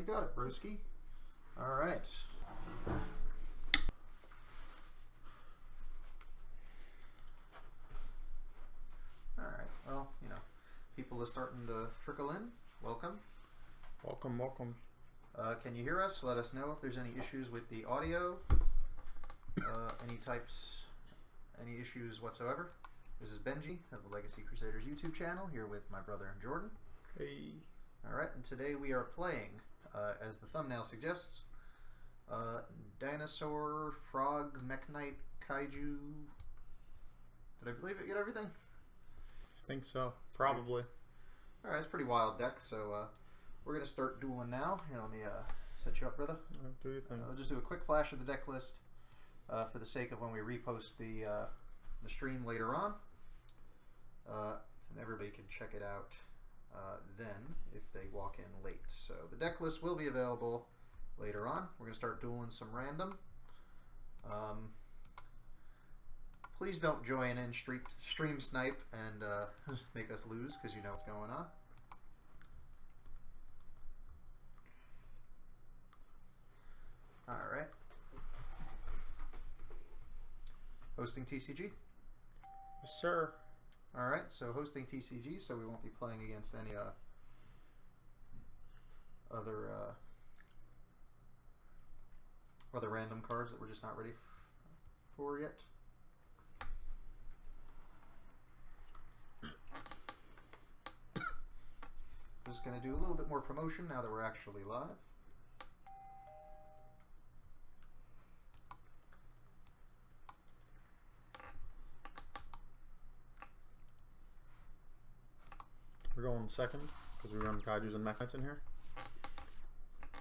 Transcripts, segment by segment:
You got it, broski. All right. All right. Well, people are starting to trickle in. Welcome. Welcome, welcome. Can you hear us? Let us know if there's any issues with the audio. Any issues whatsoever. This is Benji of the Legacy Crusaders YouTube channel, here with my brother and Jordan. Hey. Alright, and today we are playing, as the thumbnail suggests, Dinosaur Frog Mekk Knight Kaiju. Did I believe it? Get everything? I think so. Probably. Alright, it's a pretty wild deck, so we're going to start dueling now. Here, let me set you up, brother. Do your thing. I'll just do a quick flash of the deck list for the sake of when we repost the stream later on. And everybody can check it out then if they walk in late. So the deck list will be available later on. We're going to start dueling some random. Please don't join in stream snipe and make us lose, because you know what's going on. Alright. Hosting TCG? Yes, sir. Alright, so hosting TCG, so we won't be playing against any other random cards that we're just not ready for yet. Just going to do a little bit more promotion now that we're actually live. We're going second because we run Kaiju and Mekk Knights in here.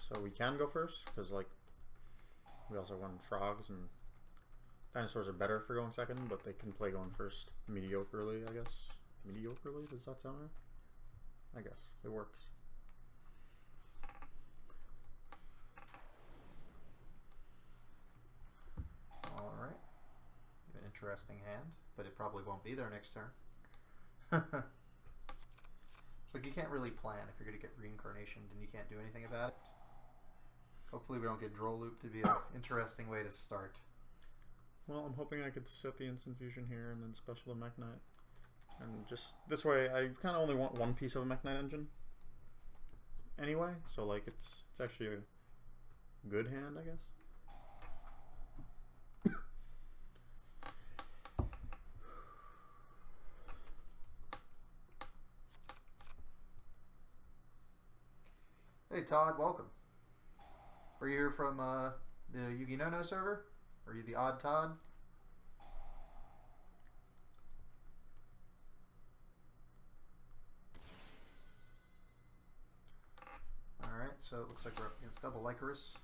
So we can go first because, like, we also run frogs, and dinosaurs are better for going second, but they can play going first mediocrely, I guess. Mediocrely? Does that sound right? I guess. It works. Alright. An interesting hand, but it probably won't be there next turn. It's like you can't really plan. If you're going to get reincarnation, then you can't do anything about it. Hopefully we don't get draw loop to be an interesting way to start. Well, I'm hoping I could set the instant fusion here and then special the Mekk Knight. And just this way, I kind of only want one piece of a Mekk Knight engine anyway, so like it's actually a good hand, I guess. Hey Todd, welcome. Are you here from the Yugi No server? Are you the odd Todd? Alright, so it looks like we're up against double Lycaris.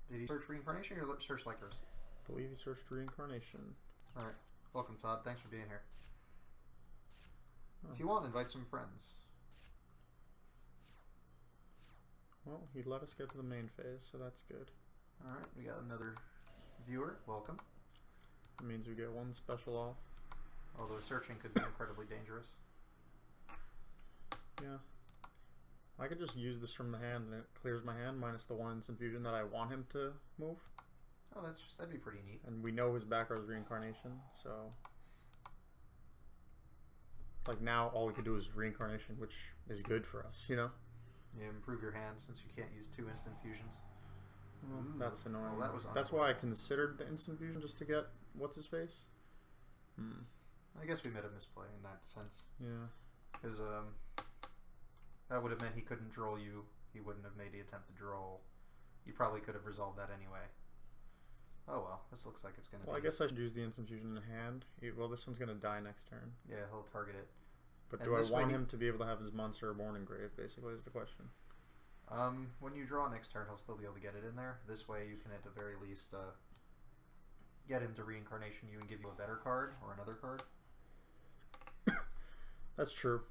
Did he search reincarnation or search Lycaris? I believe he searched reincarnation. Alright, welcome Todd, thanks for being here. If you want, invite some friends. Well, he let us get to the main phase, so that's good. Alright, we got another viewer. Welcome. That means we get one special off. Although searching could be incredibly dangerous. Yeah. I could just use this from the hand and it clears my hand minus the one instant fusion that I want him to move. Oh, that'd be pretty neat. And we know his back row is reincarnation, so... Like now all we could do is reincarnation, which is good for us, you know? Yeah, improve your hand since you can't use 2 instant fusions. Well, that's annoying. Well, that's why I considered the instant fusion, just to get what's his face. I guess we made a misplay in that sense. Yeah. Because that would have meant he couldn't draw you. He wouldn't have made the attempt to draw. You probably could have resolved that anyway. Oh well, this looks like it's going to be... Well, I guess I should use the instant fusion in hand. Well, this one's going to die next turn. Yeah, he'll target it. But do I want him to be able to have his monster born engraved, basically, is the question. When you draw next turn, he'll still be able to get it in there. This way you can at the very least get him to reincarnation you and give you a better card or another card. That's true.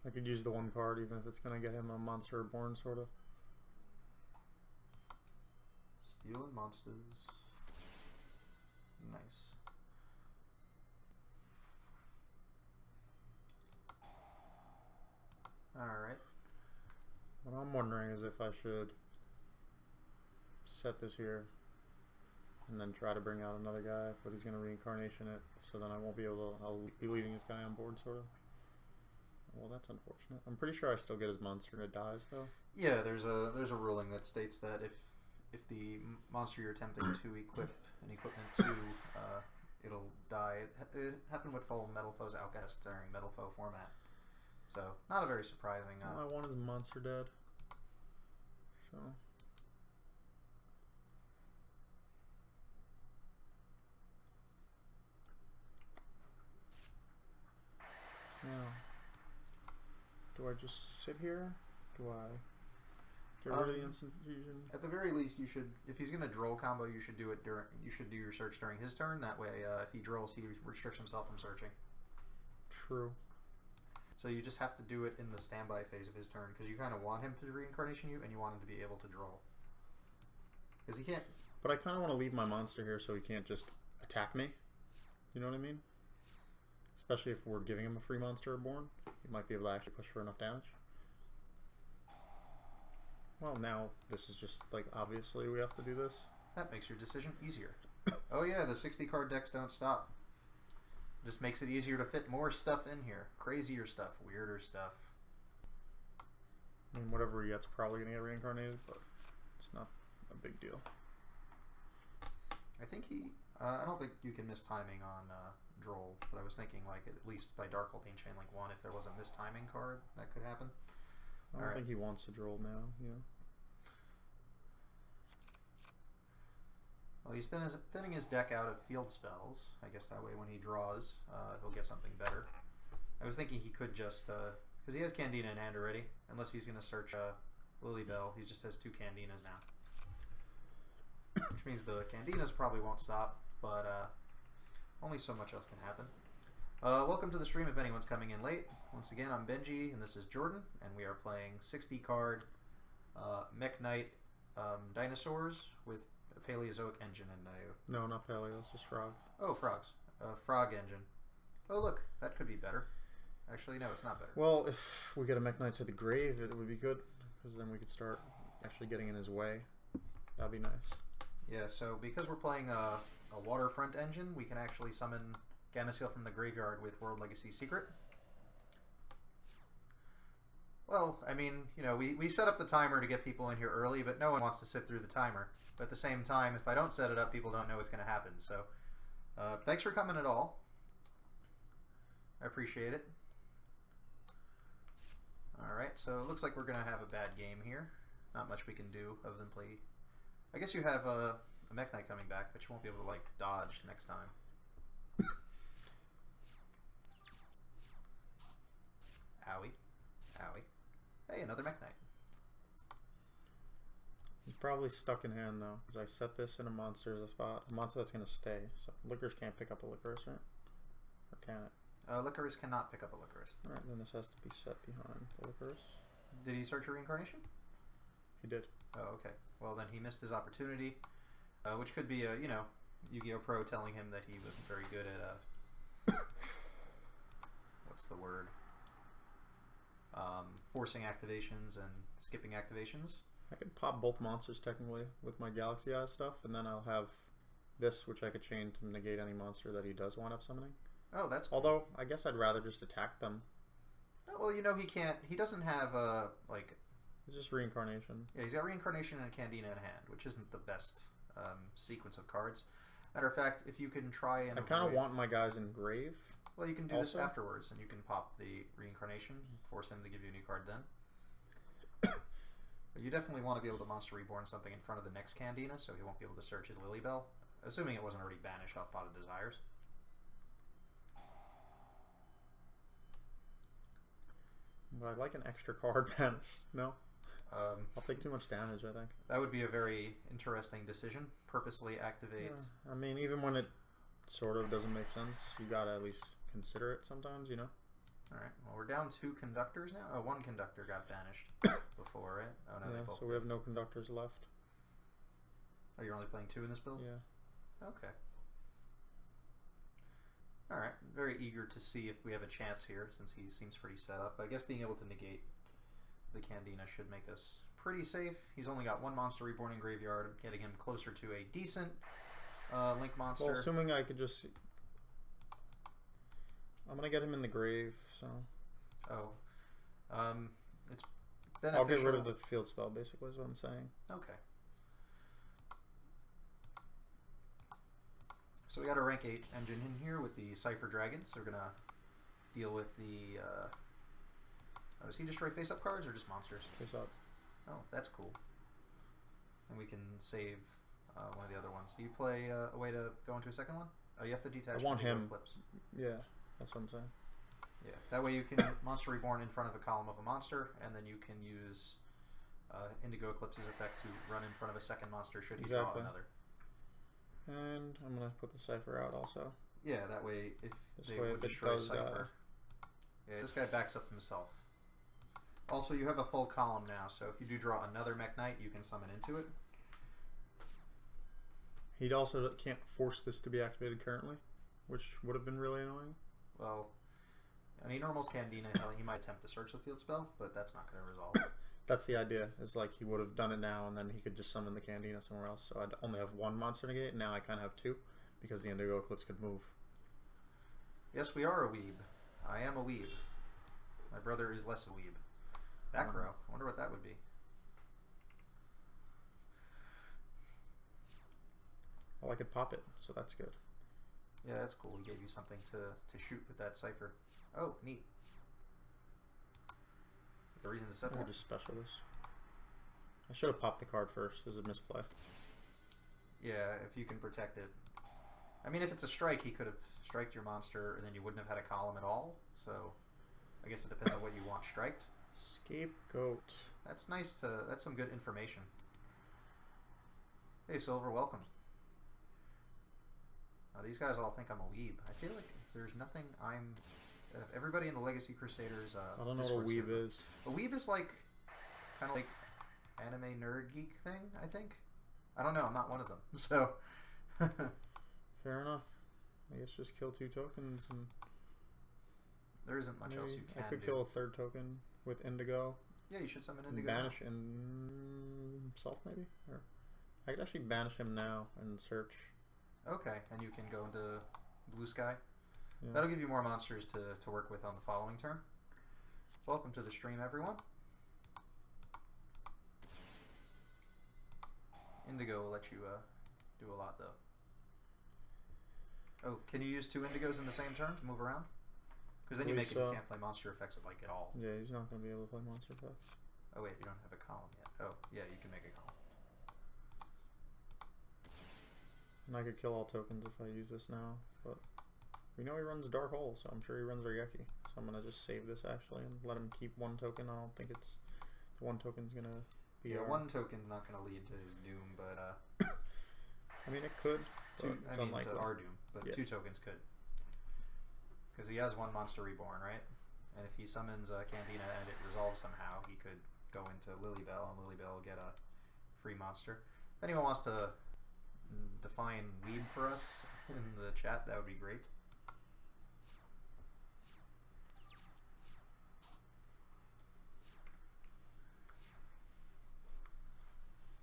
I could use the one card even if it's going to get him a monster born, sort of. Stealing monsters. Nice. Alright. What I'm wondering is if I should set this here, and then try to bring out another guy, but he's going to reincarnation it, so then I won't be able to, I'll be leaving this guy on board, sort of. Well, that's unfortunate. I'm pretty sure I still get his monster and it dies, though. Yeah, there's a ruling that states that if the monster you're attempting to equip an equipment to, it'll die. It happened with full Metal Foe's Outcast during Metal Foe format. So, not a very surprising... I want his monster dead. So... Now, do I just sit here? Do I get rid of the instant fusion? At the very least, you should, if he's going to droll combo, you should do your search during his turn. That way, if he drolls, he restricts himself from searching. True. So you just have to do it in the standby phase of his turn, because you kind of want him to reincarnation you, and you want him to be able to droll. Because he can't... But I kind of want to leave my monster here so he can't just attack me. You know what I mean? Especially if we're giving him a free monster reborn. He might be able to actually push for enough damage. Well, now this is just like, obviously we have to do this. That makes your decision easier. Oh yeah, the 60 card decks don't stop. Just makes it easier to fit more stuff in here. Crazier stuff, weirder stuff. I mean, whatever he gets probably going to get reincarnated, but it's not a big deal. I think I don't think you can miss timing on Droll, but I was thinking like at least by Darkhold Chain Link 1, if there was a mistiming card, that could happen. I don't think he wants to Droll now, yeah. Well, he's thinning his deck out of field spells. I guess that way when he draws, he'll get something better. I was thinking he could just, because he has Candina in hand already, unless he's going to search Lilybell, he just has 2 Candinas now. Which means the Candinas probably won't stop, but only so much else can happen. Welcome to the stream if anyone's coming in late. Once again, I'm Benji, and this is Jordan, and we are playing 60 card Mekk Knight dinosaurs with a Paleozoic engine in No, not paleo, it's just frogs. Oh, frogs. Frog engine. Oh, look, that could be better. Actually, no, it's not better. Well, if we get a Mekk Knight to the grave, it would be good, because then we could start actually getting in his way. That'd be nice. Yeah, so because we're playing a Waterfront engine, we can actually summon Gameciel from the graveyard with World Legacy Secret. Well, I mean, you know, we set up the timer to get people in here early, but no one wants to sit through the timer. But at the same time, if I don't set it up, people don't know what's going to happen. So, thanks for coming at all. I appreciate it. Alright, so it looks like we're going to have a bad game here. Not much we can do other than play... I guess you have a Mekk Knight coming back, but you won't be able to, like, dodge next time. Owie. Owie. Hey, another Mekk Knight. He's probably stuck in hand, though, because I set this in a monster as a spot. A monster that's going to stay. So Licorice can't pick up a Licorice, right? Or can it? Licorice cannot pick up a Licorice. Alright, then this has to be set behind the Licorice. Did he search a reincarnation? He did. Oh, okay. Well, then he missed his opportunity, which could be, you know, Yu-Gi-Oh! Pro telling him that he wasn't very good at, what's the word? Forcing activations and skipping activations. I could pop both monsters, technically, with my Galaxy Eyes stuff, and then I'll have this, which I could chain to negate any monster that he does wind up summoning. Oh, that's cool. Although, I guess I'd rather just attack them. Oh, well, you know, he doesn't have, like... It's just reincarnation. Yeah, he's got reincarnation and Candina in hand, which isn't the best sequence of cards. Matter of fact, if you can try and... I kind of want my guys in grave. Well, you can do also this afterwards, and you can pop the reincarnation, force him to give you a new card then. But you definitely want to be able to Monster Reborn something in front of the next Candina, so he won't be able to search his Lilybell, assuming it wasn't already banished off Pot of Desires. But I'd like an extra card banished. No? I'll take too much damage, I think. That would be a very interesting decision. Purposely activate... Yeah. I mean, even when it sort of doesn't make sense, you gotta at least consider it sometimes, you know? Alright, well, we're down 2 conductors now. Oh, 1 conductor got banished before, right? Oh, no, yeah, they both so we have no conductors left. Oh, you're only playing 2 in this build? Yeah. Okay. Alright, very eager to see if we have a chance here, since he seems pretty set up. I guess being able to negate the Candina should make us pretty safe. He's only got one monster reborn in graveyard, getting him closer to a decent Link monster. Well, assuming I could just... I'm going to get him in the grave, so... Oh. It's beneficial. I'll get rid of the field spell, basically, is what I'm saying. Okay. So we got a rank 8 engine in here with the Cypher Dragons. So we're going to deal with the... does he destroy face-up cards or just monsters? Face-up. Oh, that's cool. And we can save one of the other ones. Do you play a way to go into a second one? Oh, you have to detach. I want him. Eclipse. Yeah, that's what I'm saying. Yeah, that way you can Monster Reborn in front of a column of a monster, and then you can use Indigo Eclipse's effect to run in front of a second monster should he draw another. And I'm going to put the Cypher out also. Yeah, that way if this they way would if destroy it does Cypher. Yeah, this guy backs up himself. Also, you have a full column now, so if you do draw another Mekk Knight, you can summon into it. He also can't force this to be activated currently, which would have been really annoying. Well, and he normals Candina, he might attempt to search the field spell, but that's not going to resolve. That's the idea, is like he would have done it now and then he could just summon the Candina somewhere else. So I'd only have one monster negate, and now I kind of have two, because the Indigo Eclipse could move. Yes, we are a weeb. I am a weeb. My brother is less a weeb. Back row. I wonder what that would be. Well, I could pop it, so that's good. Yeah, that's cool. He gave you something to shoot with that Cypher. Oh, neat. The reason to set I that? could just special this. I should have popped the card first. This is a misplay. Yeah, if you can protect it. I mean, if it's a strike, he could have striked your monster, and then you wouldn't have had a column at all. So, I guess it depends on what you want striked. Scapegoat. That's nice to... That's some good information. Hey, Silver, welcome. These guys all think I'm a weeb. I feel like there's nothing I'm... everybody in the Legacy Crusaders... I don't know what a weeb is. A weeb is like... kind of like anime nerd geek thing, I think. I don't know, I'm not one of them. So... Fair enough. I guess just kill 2 tokens and... There isn't much else you can I could do. kill a 3rd token with Indigo. Yeah, you should summon And Indigo. banish himself, maybe? Or I could actually banish him now and search. Okay, and you can go into Blue Sky. Yeah. That'll give you more monsters to work with on the following turn. Welcome to the stream, everyone. Indigo will let you do a lot, though. Oh, can you use 2 Indigos in the same turn to move around? Because then you make it you can't play monster effects at all. Yeah, he's not going to be able to play monster effects. Oh wait, you don't have a column yet. Oh, yeah, you can make a column. And I could kill all tokens if I use this now, but we know he runs Dark Hole, so I'm sure he runs Ryeki. So I'm going to just save this actually and let him keep 1 token. I don't think it's... The 1 token's going to be... Yeah, 1 token's not going to lead to his doom, but... I mean, it could. I mean, to our doom, but yeah. 2 tokens could. Because he has 1 monster reborn, right? And if he summons Candina and it resolves somehow, he could go into Lilybell, and Lilybell will get a free monster. If anyone wants to define weeb for us in the chat, that would be great.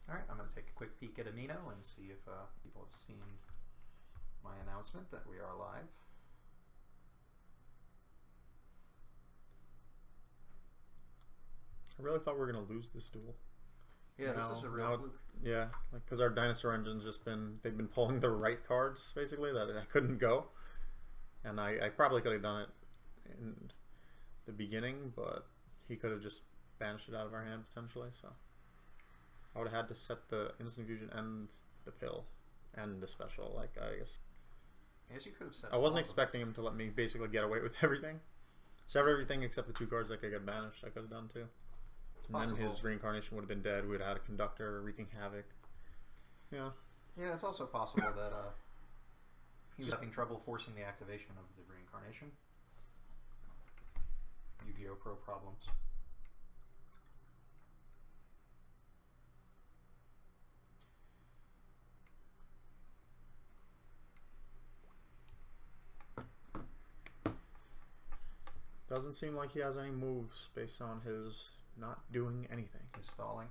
Alright, I'm going to take a quick peek at Amino and see if people have seen my announcement that we are live. I really thought we were going to lose this duel. Yeah, this is a real fluke. Yeah, like because our dinosaur engine's just been, they've been pulling the right cards, basically, that I couldn't go. And I probably could have done it in the beginning, but he could have just banished it out of our hand, potentially, so. I would have had to set the instant fusion and the pill and the special, like, I guess. Yes, you could have set I wasn't expecting him to let me basically get away with everything. Except everything except the 2 cards that could get banished, I could have done too. And then his reincarnation would have been dead. We would have had a conductor wreaking havoc. Yeah. Yeah, it's also possible that he was having trouble forcing the activation of the reincarnation. Yu-Gi-Oh! Pro problems. Doesn't seem like he has any moves based on his not doing anything. He's stalling.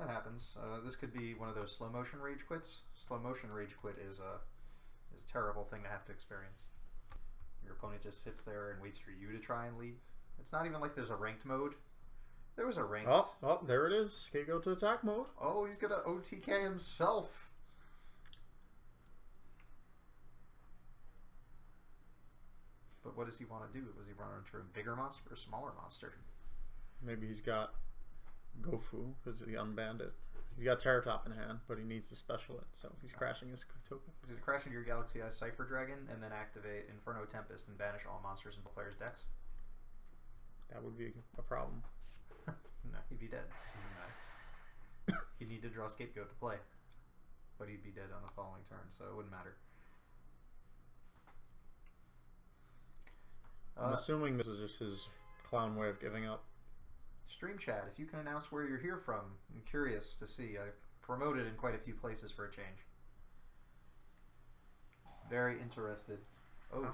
that happens. This could be one of those slow motion rage quits. Slow motion rage quit is a terrible thing to have to experience. Your opponent just sits there and waits for you to try and leave. It's not even like there's a ranked mode. There was a ranked. Oh, there it is. Can't go to attack mode. Oh, he's gonna OTK himself. But what does he want to do? Does he want to enter a bigger monster or a smaller monster? Maybe he's got Gofu because he unbanned it. He's got Terratop in hand, but he needs to special it, so he's crashing his token. He's going to crash into your Galaxy Eye Cypher Dragon and then activate Inferno Tempest and banish all monsters in the player's decks. That would be a problem. No, he'd be dead. He'd need to draw Scapegoat to play, but he'd be dead on the following turn, so it wouldn't matter. I'm assuming this is just his clown way of giving up. Stream chat, if you can announce where you're here from, I'm curious to see. I promoted in quite a few places for a change. Very interested. Oh,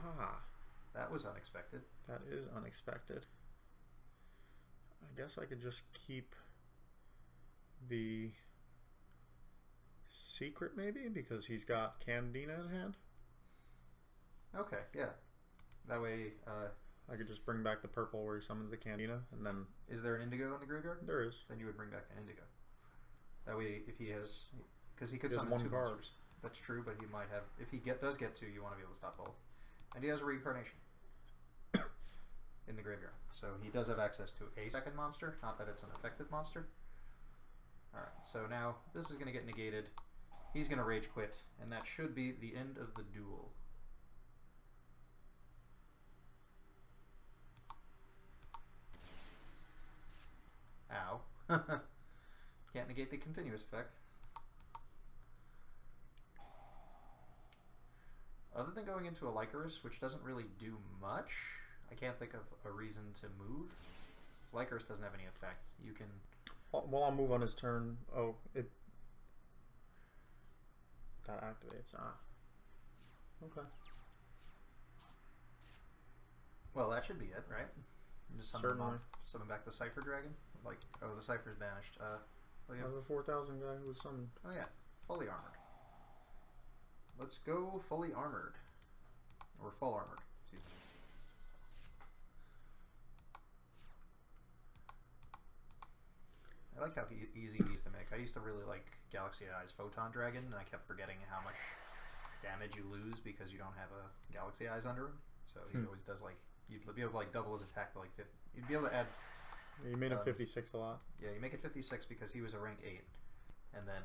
that was unexpected. That is unexpected. I guess I could just keep the secret maybe because he's got Candina in hand. Okay, yeah. That way, I could just bring back the purple where he summons the Candina, and then... Is there an Indigo in the graveyard? There is. Then you would bring back an Indigo. That way, if he has... Because he could has summon one two card. monsters. That's true, but he might have... If he does get two, you want to be able to stop both. And he has a Reincarnation in the graveyard. So he does have access to a second monster, not that it's an effective monster. Alright, so now this is going to get negated. He's going to Rage Quit, and that should be the end of the duel. Ow. Can't negate the continuous effect. Other than going into a Lycaris, which doesn't really do much, I can't think of a reason to move. Lycaris doesn't have any effect. You can... Well, I'll move on his turn. Oh, it... That activates. Okay. Well, that should be it, right? Just Certainly. Summon back the Cypher Dragon? Like, oh, the Cypher's banished. I have a 4,000 guy who's summoned. Oh yeah, fully armored. Let's go fully armored. Or full armored. Excuse me. I like how easy he is to make. I used to really like Galaxy Eye's Photon Dragon, and I kept forgetting how much damage you lose because you don't have a Galaxy Eyes under him. So he always does like... You'd be able to like double his attack to like 50. You'd be able to add... You made him 56 a lot. Yeah, you make it 56 because he was a rank 8. And then...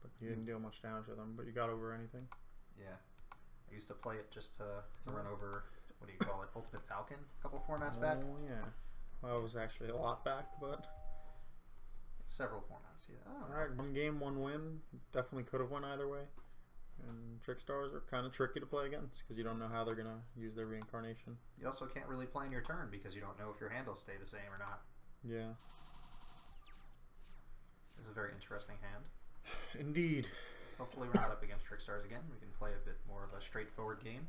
But you didn't deal much damage with him, but you got over anything. Yeah. I used to play it just to run over... What do you call it? Ultimate Falcon? A couple of formats back? Oh, yeah. Well, it was actually a lot back, but... Several formats, yeah. Oh, Alright, 1 game, 1 win. Definitely could have won either way. And Trickstars are kind of tricky to play against because you don't know how they're going to use their reincarnation. You also can't really play in your turn because you don't know if your handles stay the same or not. Yeah. This is a very interesting hand. Indeed. Hopefully we're not up against Trickstars again. We can play a bit more of a straightforward game.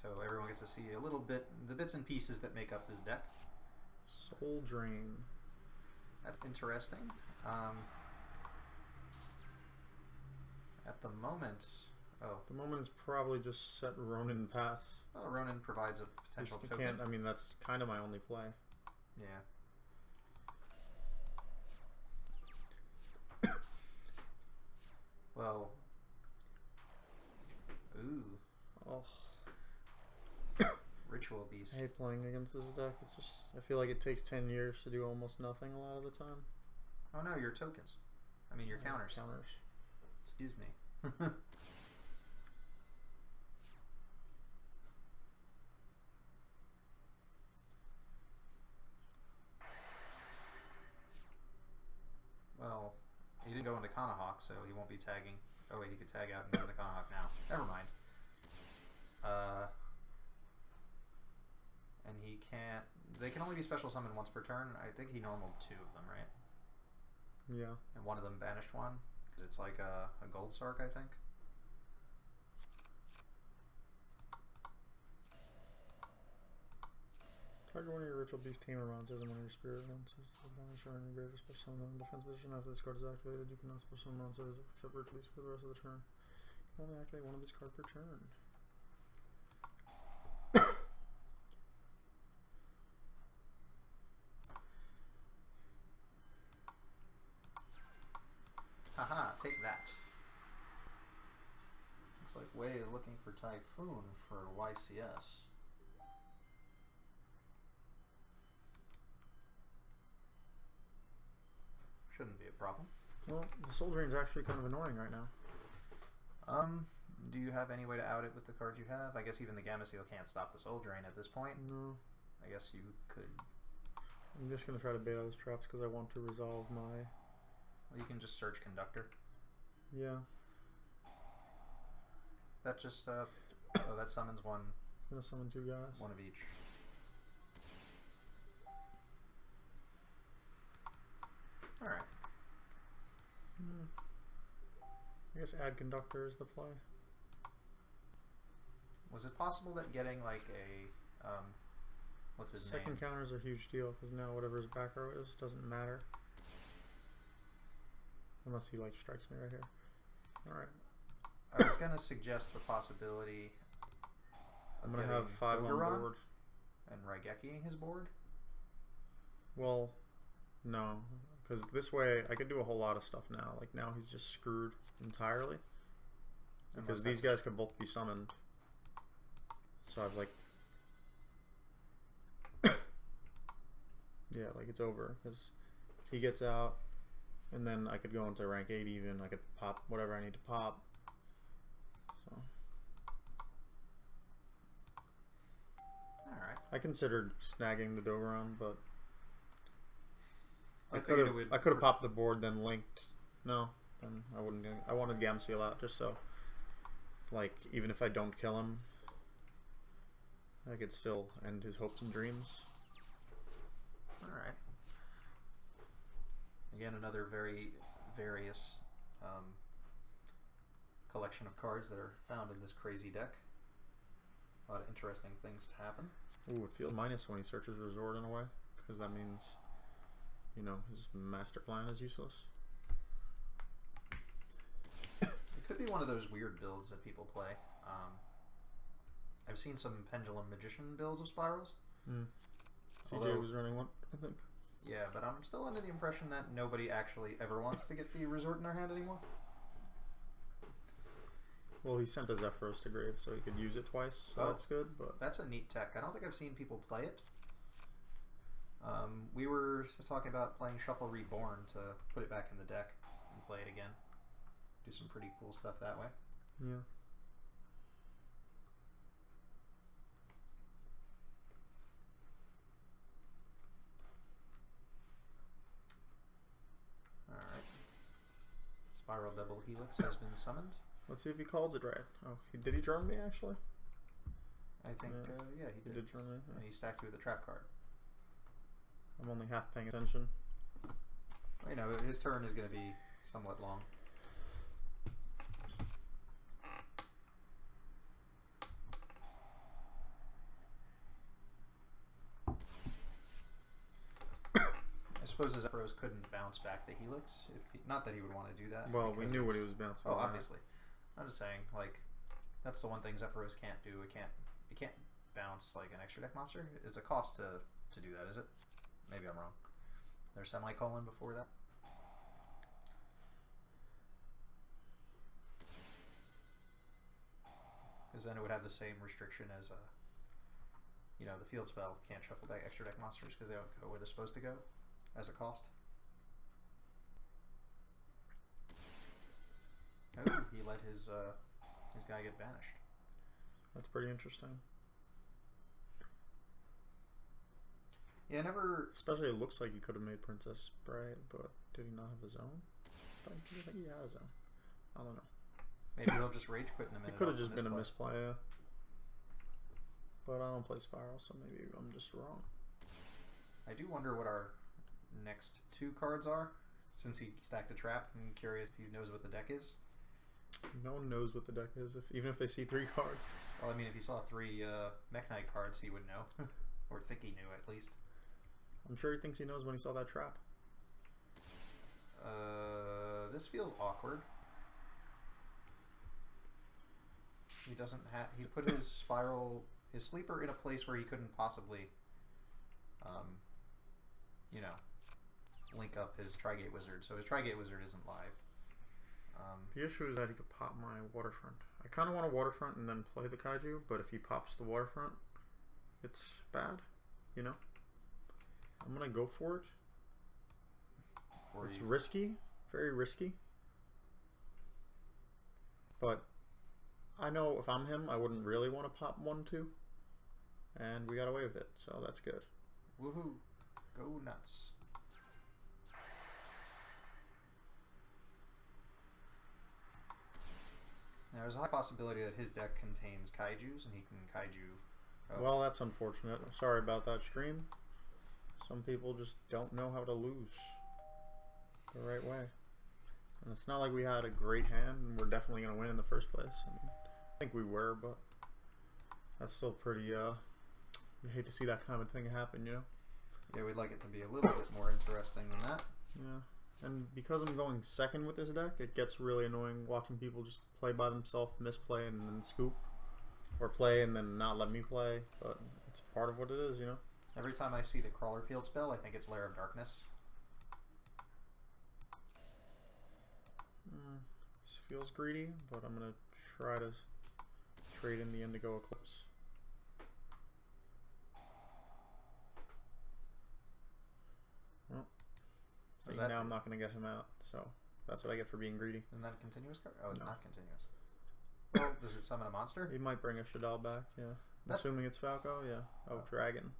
So everyone gets to see a little bit, the bits and pieces that make up this deck. Soul Drain. That's interesting. At the moment, the moment is probably just set Ronin pass. Well, Ronin provides a potential You token. can't, I mean, that's kind of my only play. Yeah. Well. Ooh. Oh. Ritual Beast. I hate playing against this deck. It's just, I feel like it takes 10 years to do almost nothing a lot of the time. Oh no, your tokens. I mean your counters. Counters. Excuse me. Well, he didn't go into Kanahawk, so he won't be tagging. Oh wait, he could tag out and go into Kanahawk now. Never mind. And he can't... They can only be special summoned once per turn. I think he normaled 2 of them, right? Yeah. And one of them banished one. Because it's like a Gold Sark, I think. Target one of your ritual beast tamer monsters and one of your spirit monsters. Banish or engrave a special summon in defense position. After this card is activated, you cannot special summon monsters except ritual beast for the rest of the turn. You can only activate one of these cards per turn. Haha, take that. Looks like Wei is looking for Typhoon for YCS. Shouldn't be a problem. Well, the Soul Drain's actually kind of annoying right now. Do you have any way to out it with the cards you have? I guess even the Gamma Seal can't stop the Soul Drain at this point. No. I guess you could. I'm just going to try to bait out his traps because I want to resolve my... Well, you can just search Conductor. Yeah. That just, oh, that summons one. I'm going to summon two guys. One of each. Alright. I guess add Conductor is the play. Was it possible that getting like a, what's his name? Second counters are a huge deal because now whatever his back row is doesn't matter. Unless he like strikes me right here. Alright. I was going to suggest the possibility of I'm going to have 5 on board. And Raigeki his board? Well, no. Because this way I could do a whole lot of stuff now. Like now he's just screwed entirely. Because these guys could both be summoned. So I've like... yeah, like it's over. Because he gets out. And then I could go into rank 8 even. I could pop whatever I need to pop. So. Alright. I considered snagging the Dogoron, but I figured could have popped the board, then linked. No, then I wouldn't. I wanted Gamma Seal out just so, like, even if I don't kill him, I could still end his hopes and dreams. Alright. Again, another very various collection of cards that are found in this crazy deck. A lot of interesting things to happen. Ooh, it feels minus when he searches Resort in a way, because that means, you know, his master plan is useless. It could be one of those weird builds that people play. I've seen some Pendulum Magician builds of Spirals. CJ was running one, I think. Yeah, but I'm still under the impression that nobody actually ever wants to get the Resort in their hand anymore. Well, he sent a Zephyros to grave, so he could use it twice, so that's good. But that's a neat tech. I don't think I've seen people play it. We were just talking about playing Shuffle Reborn to put it back in the deck and play it again. Do some pretty cool stuff that way. Yeah. Alright. Spiral Double Helix has been summoned. Let's see if he calls it right. Oh, did he drum me actually? I think, yeah, he did. Drum me. Yeah. And he stacked you with a trap card. I'm only half paying attention. Well, you know, his turn is going to be somewhat long. I suppose his Zephyros couldn't bounce back the Helix. Not that he would want to do that. Well, we knew what he was bouncing. Oh, obviously. I'm just saying, like, that's the one thing Zephyros can't do. It can't bounce like an extra deck monster. It's a cost to do that, is it? Maybe I'm wrong. There's semicolon before that. Because then it would have the same restriction as you know, the field spell can't shuffle back extra deck monsters because they don't go where they're supposed to go as a cost. Oh, he let his guy get banished. That's pretty interesting. Yeah, never. Especially, it looks like he could have made Princess Bride, but did he not have a zone? I think he had a zone. I don't know. Maybe he'll just rage quit in a minute. It could have just been a misplay, yeah. But I don't play Spiral, so maybe I'm just wrong. I do wonder what our next 2 cards are, since he stacked a trap. I'm curious if he knows what the deck is. No one knows what the deck is, even if they see 3 cards. Well, I mean, if he saw 3 Mekk Knight cards, he would know. Or think he knew, at least. I'm sure he thinks he knows when he saw that trap. This feels awkward. He doesn't have... He put his spiral... His sleeper in a place where he couldn't possibly... you know... link up his Trigate Wizard. So his Trigate Wizard isn't live. The issue is that he could pop my Waterfront. I kind of want a Waterfront and then play the Kaiju, but if he pops the Waterfront, it's bad, you know? I'm going to go for it. It's risky, very risky. But I know if I'm him, I wouldn't really want to pop 1-2. And we got away with it, so that's good. Woohoo. Go nuts. Now, there's a high possibility that his deck contains Kaijus, and he can Kaiju... Oh. Well, that's unfortunate. I'm sorry about that stream. Some people just don't know how to lose the right way. And it's not like we had a great hand, and we're definitely going to win in the first place. I mean, I think we were, but that's still pretty, you hate to see that kind of thing happen, you know? Yeah, we'd like it to be a little bit more interesting than that. Yeah. And because I'm going second with this deck, it gets really annoying watching people just play by themselves, misplay, and then scoop. Or play and then not let me play. But it's part of what it is, you know? Every time I see the Crawler Field spell, I think it's Lair of Darkness. This feels greedy, but I'm going to try to trade in the Indigo Eclipse. Well, so now I'm not going to get him out, so that's what I get for being greedy. Isn't that a continuous card? Oh, it's No. not continuous. Well, does it summon a monster? He might bring a Shadal back, yeah. Assuming it's Falco, yeah. Oh, Dragon.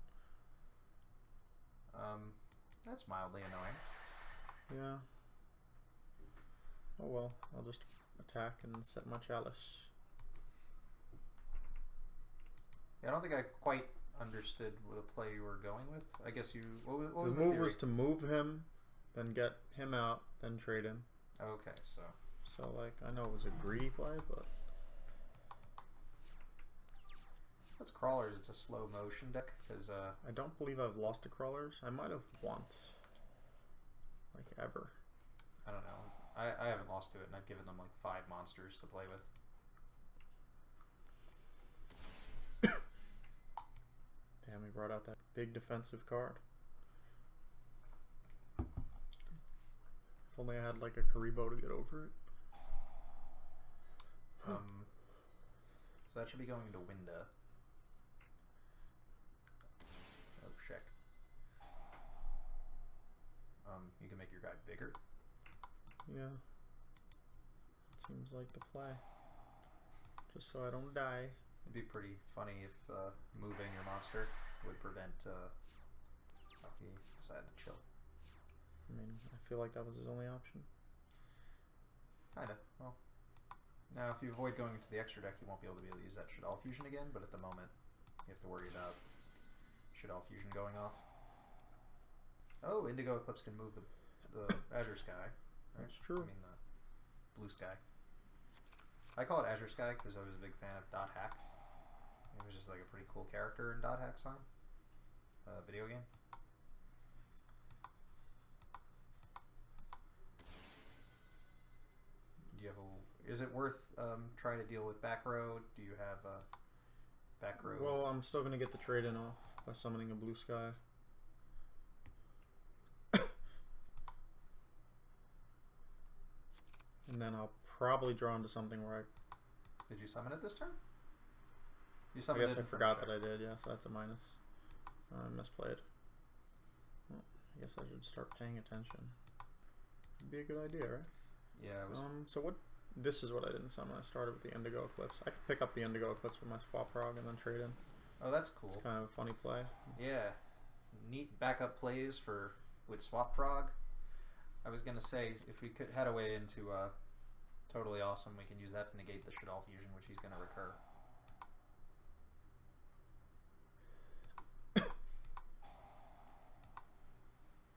That's mildly annoying. Yeah. Oh well, I'll just attack and set my Chalice. Yeah, I don't think I quite understood the play you were going with. I guess you... What was the move was to move him, then get him out, then trade him. Okay, so... So, like, I know it was a greedy play, but... What's Crawlers? It's a slow motion deck, because, I don't believe I've lost to Crawlers. I might have once. Like, ever. I don't know. I haven't lost to it, and I've given them, like, 5 monsters to play with. Damn, we brought out that big defensive card. If only I had, like, a Karibo to get over it. So that should be going to Winda. Oh, check. You can make your guy bigger. Yeah. Seems like the play. Just so I don't die. It'd be pretty funny if moving your monster would prevent he decided to chill. I mean, I feel like that was his only option. Kinda. Well, now if you avoid going into the extra deck, you won't be able to use that Shadal Fusion again, but at the moment, you have to worry about Shadal Fusion going off. Oh, Indigo Eclipse can move the Azure Sky. Right? That's true. I mean the blue sky. I call it Azure Sky because I was a big fan of Dot Hack. It was just like a pretty cool character in Dot Hack's video game. Do you have a... Is it worth trying to deal with back row? Do you have a back row? Well, I'm still going to get the trade-in off by summoning a blue sky. And then I'll probably draw into something where I... Did you summon it this turn? You I summoned guess it I forgot that I did, yeah, so that's a minus. I misplayed. Well, I guess I should start paying attention. Would be a good idea, right? Yeah, it was... So what... This is what I didn't summon. I started with the Indigo Eclipse. I could pick up the Indigo Eclipse with my Swap Frog and then trade in. Oh, that's cool. It's kind of a funny play. Yeah. Neat backup plays with Swap Frog. I was going to say, if we had a way into Toadally Awesome, we can use that to negate the Shadal Fusion, which he's going to recur.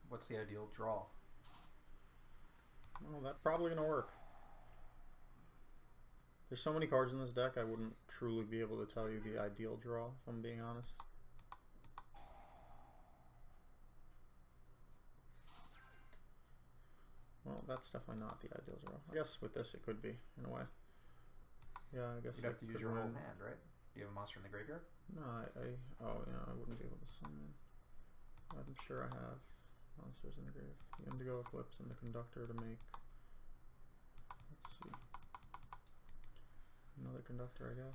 What's the ideal draw? Well, that's probably going to work. There's so many cards in this deck, I wouldn't truly be able to tell you the ideal draw, if I'm being honest. that's definitely not the ideal draw. I guess with this it could be, in a way. Yeah, I guess You'd have to use your whole hand, right? Do you have a monster in the graveyard? No, oh yeah, I wouldn't be able to summon. I'm sure I have monsters in the grave. The Indigo Eclipse and the Conductor to make. Let's see. Another Conductor, I guess.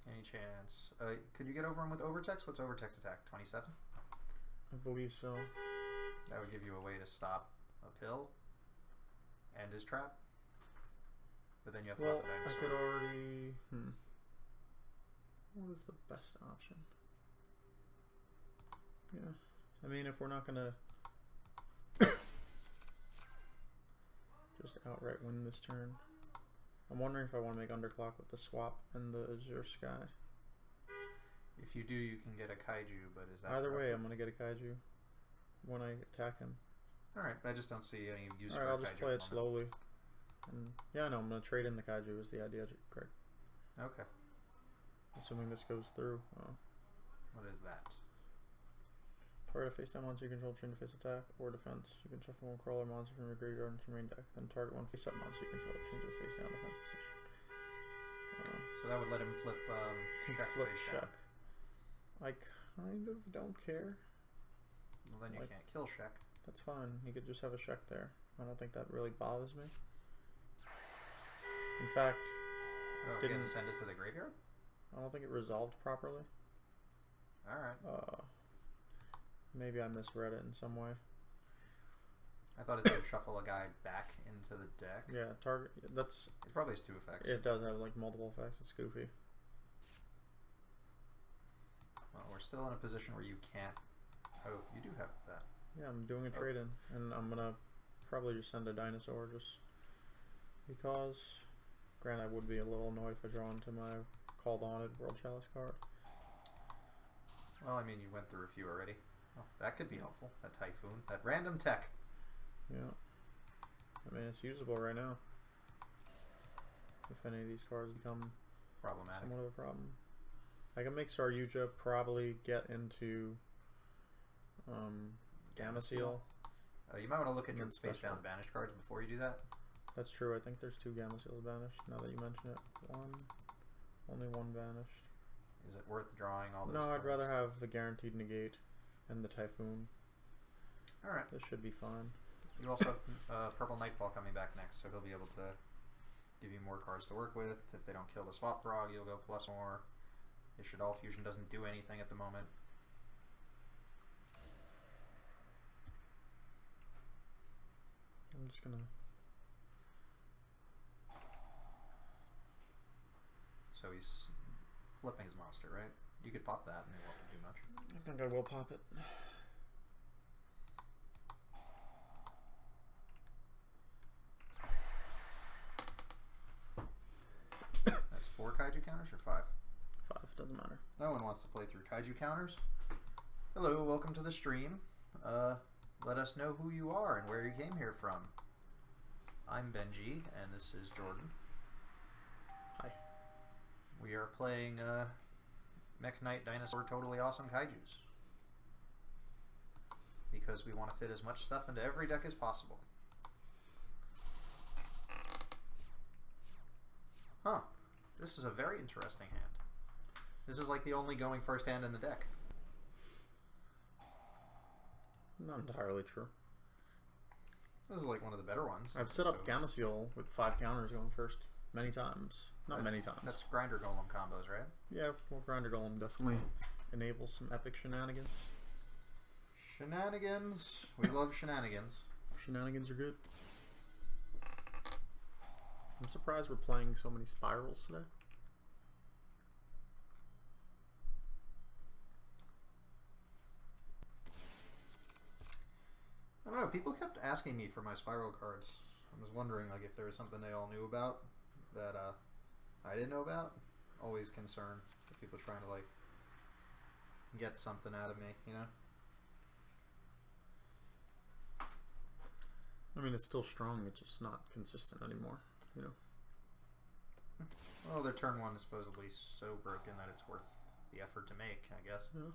Any chance? Could you get over him with Overtext? What's Overtext attack? 27? I believe so. That would give you a way to stop a pill and his trap. But then you have to Well, let the dinosaur. I could already. What is the best option? Yeah. I mean, if we're not gonna just outright win this turn. I'm wondering if I want to make Underclock with the swap and the Azure Sky. If you do, you can get a Kaiju, but is that... Either way, I'm going to get a Kaiju when I attack him. Alright, I just don't see any use for a Kaiju. Alright, I'll just play it slowly. And yeah, no, I'm going to trade in the Kaiju is the idea, Greg. Okay. Assuming this goes through. What is that? Target a face-down monster you control, train to face attack or defense. You can shuffle one crawler monster from your graveyard into your main deck. Then target one face-up monster you control, change to a face-down defense position. So that would let him flip flip Shek. I kind of don't care. Well, then you can't kill Shek. That's fine. He could just have a Shek there. I don't think that really bothers me. In fact, didn't send it to the graveyard? I don't think it resolved properly. Alright. Maybe I misread it in some way. I thought it said shuffle a guy back into the deck. Yeah, target. That's. It probably has 2 effects. It does have like multiple effects. It's goofy. Well, we're still in a position where you can't. Oh, you do have that. Yeah, I'm doing a trade in, and I'm gonna probably just send a dinosaur just because. Granted, I would be a little annoyed if I draw into my Call the Haunted World Chalice card. Well, I mean, you went through a few already. Oh, that could be helpful. That Typhoon. That random tech. Yeah. I mean, it's usable right now. If any of these cards become problematic, somewhat of a problem. I can make Saryuja probably get into Gamma Seal. You might want to look at your face-down banished cards before you do that. That's true. I think there's 2 Gamma Seals banished, now that you mention it. Only one banished. Is it worth drawing all those No, cards? I'd rather have the Guaranteed Negate and the Typhoon. Alright. This should be fine. You also have Purple Nightfall coming back next, so he'll be able to give you more cards to work with. If they don't kill the Swap Frog, you'll go plus more. Ishidal Fusion doesn't do anything at the moment. I'm just gonna... So he's flipping his monster, right? You could pop that and it won't do much. I think I will pop it. That's 4 Kaiju counters or 5? 5, doesn't matter. No one wants to play through Kaiju counters. Hello, welcome to the stream. Let us know who you are and where you came here from. I'm Benji, and this is Jordan. Hi. We are playing Mekk Knight Dinosaur Totally Awesome Kaijus. Because we want to fit as much stuff into every deck as possible. Huh. This is a very interesting hand. This is like the only going first hand in the deck. Not entirely true. This is like one of the better ones. I've set up Gamma Seal with 5 counters going first many times. Not many times. That's Grinder Golem combos, right? Yeah, well, Grinder Golem definitely enables some epic shenanigans. Shenanigans. We love shenanigans. Shenanigans are good. I'm surprised we're playing so many spirals today. I don't know, people kept asking me for my spiral cards. I was wondering like if there was something they all knew about that I didn't know about. Always concerned with people trying to like get something out of me, you know? I mean, it's still strong, it's just not consistent anymore, you know? Well, their turn 1 is supposedly so broken that it's worth the effort to make, I guess. Yeah.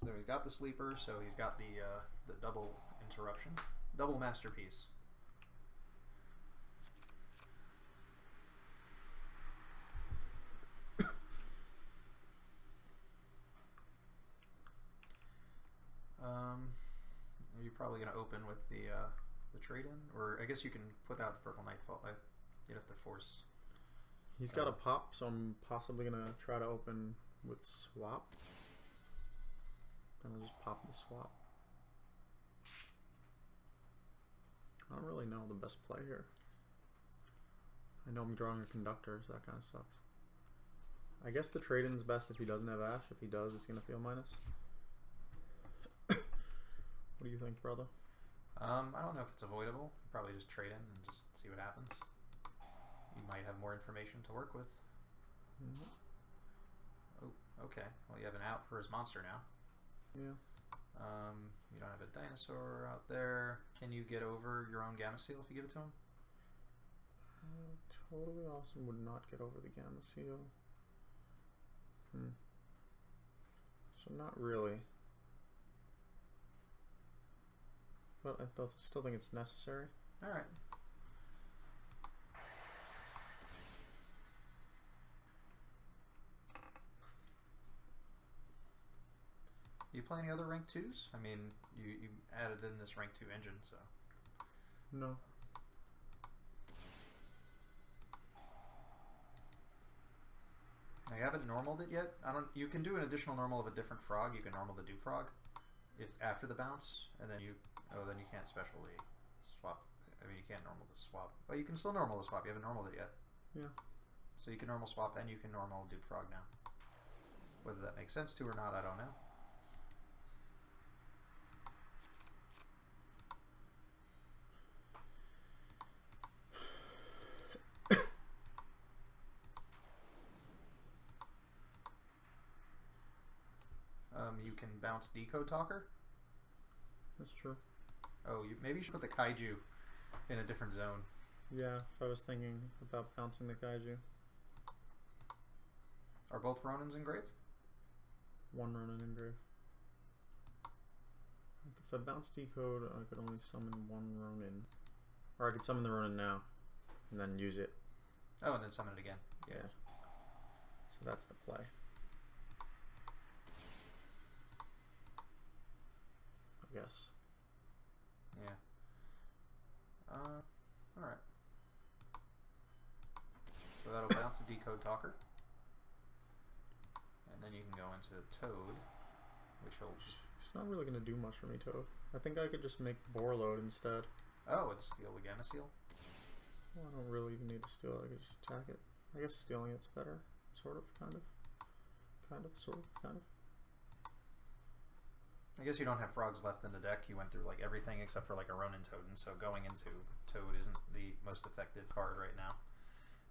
So he's got the sleeper, so he's got the double interruption. Double masterpiece. Are you probably going to open with the trade-in? Or I guess you can put out the Purple Nightfall. You'd have to force... He's got a pop, so I'm possibly going to try to open with swap. Then I'll just pop the swap. I don't really know the best play here. I know I'm drawing a conductor, so that kind of sucks. I guess the trade-in's best if he doesn't have Ash. If he does, it's going to feel minus. What do you think, brother? I don't know if it's avoidable. Probably just trade in and just see what happens. You might have more information to work with. Mm-hmm. Oh, okay. Well, you have an out for his monster now. Yeah. You don't have a dinosaur out there. Can you get over your own Gamma Seal if you give it to him? Totally Awesome would not get over the Gamma Seal. So not really. But I still think it's necessary. Alright. Do you play any other rank 2s? I mean, you added in this rank 2 engine, so... No. I haven't normaled it yet. You can do an additional normal of a different frog. You can normal the Duke Frog after the bounce, and then then you can't specially swap. I mean, you can't normal the swap. But you can still normal the swap. You haven't normaled it yet. Yeah. So you can normal swap and you can normal Duke Frog now. Whether that makes sense to or not, I don't know. You can bounce Decode Talker. That's true. Oh, maybe you should put the Kaiju in a different zone. Yeah, if I was thinking about bouncing the Kaiju. Are both Ronins in grave? One Ronin in grave. If I bounce Decode, I could only summon one Ronin. Or I could summon the Ronin now, and then use it. Oh, and then summon it again. Yeah. So that's the play. I guess. Yeah. Alright. So that'll bounce the Decode Talker. And then you can go into Toad, which will... It's not really going to do much for me, Toad. I think I could just make Borload instead. Oh, and steal the Gamma Seal? Well, I don't really even need to steal it. I could just attack it. I guess stealing it's better. Sort of, kind of. Kind of, sort of, kind of. I guess you don't have frogs left in the deck. You went through like everything except for like a Ronin Toad, and so going into Toad isn't the most effective card right now.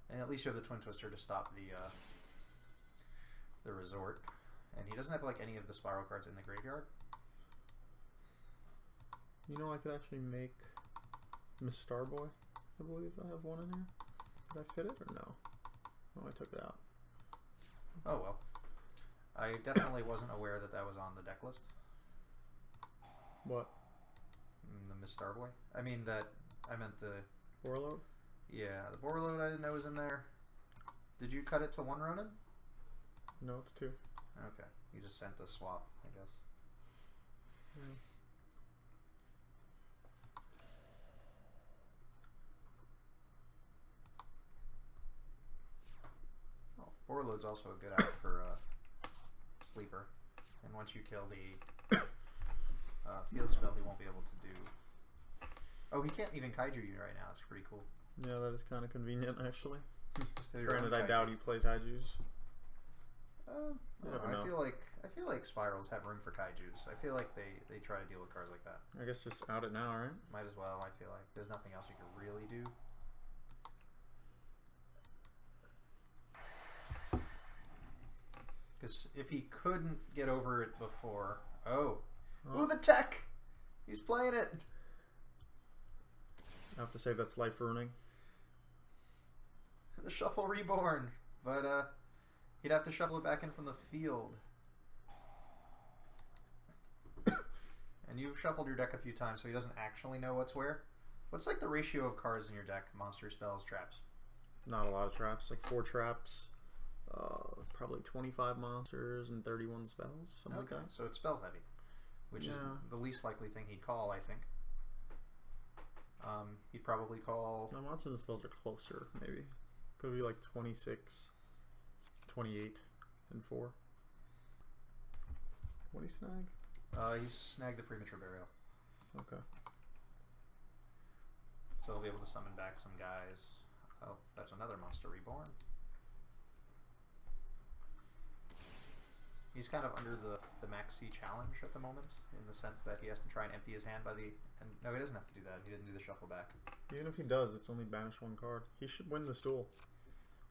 And at least you have the Twin Twister to stop the resort. And he doesn't have like any of the spiral cards in the graveyard. You know, I could actually make Miss Starboy. I believe I have one in here. Did I fit it or no? Oh, I took it out. Oh well. I definitely wasn't aware that that was on the deck list. What? The Miss Starboy? I mean I meant the... Borload? Yeah, the Borload I didn't know was in there. Did you cut it to one Ronin? No, it's two. Okay. You just sent the swap, I guess. Yeah. Oh, Borload's also a good out for Sleeper. And once you kill the field spell, he won't be able to do... Oh, he can't even Kaiju you right now. It's pretty cool. Yeah, that is kind of convenient, actually. So Granted, I doubt he plays Kaijus. I feel like Spirals have room for Kaijus. I feel like they try to deal with cards like that. I guess just out it now, right? Might as well. I feel like there's nothing else you can really do. Because if he couldn't get over it before... Oh. Ooh, the tech! He's playing it! I have to say that's life ruining. The Shuffle Reborn. But, he'd have to shuffle it back in from the field. And you've shuffled your deck a few times, so he doesn't actually know what's where. What's like the ratio of cards in your deck? Monster, spells, traps? Not a lot of traps, like 4 traps, probably 25 monsters and 31 spells, something like that. So it's spell heavy, which is the least likely thing he'd call, I think. He'd probably call... No, monsters and spells are closer, maybe. Could be like 26, 28, and 4. What did he snag? He snagged the Premature Burial. Okay. So he'll be able to summon back some guys. Oh, that's another Monster Reborn. He's kind of under the Max C challenge at the moment, in the sense that he has to try and empty his hand by the... And no, he doesn't have to do that. He didn't do the shuffle back. Even if he does, it's only banish 1 card. He should win this duel.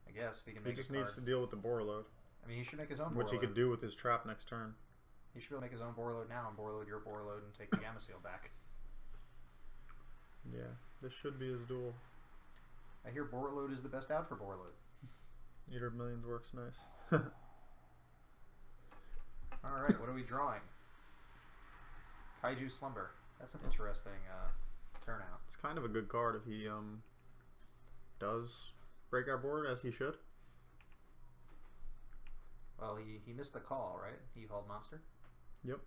I guess, if he can make He just needs to deal with the Borreload. I mean, he should make his own Borreload. Which he could do with his trap next turn. He should be able to make his own Borreload now and Borreload your Borreload and take the Gamma Seal back. Yeah, this should be his duel. I hear Borreload is the best out for Borreload. Eater of Millions works nice. Alright, what are we drawing? Kaiju Slumber. That's an interesting turnout. It's kind of a good card if he does break our board, as he should. Well, he missed the call, right? He called Monster? Yep.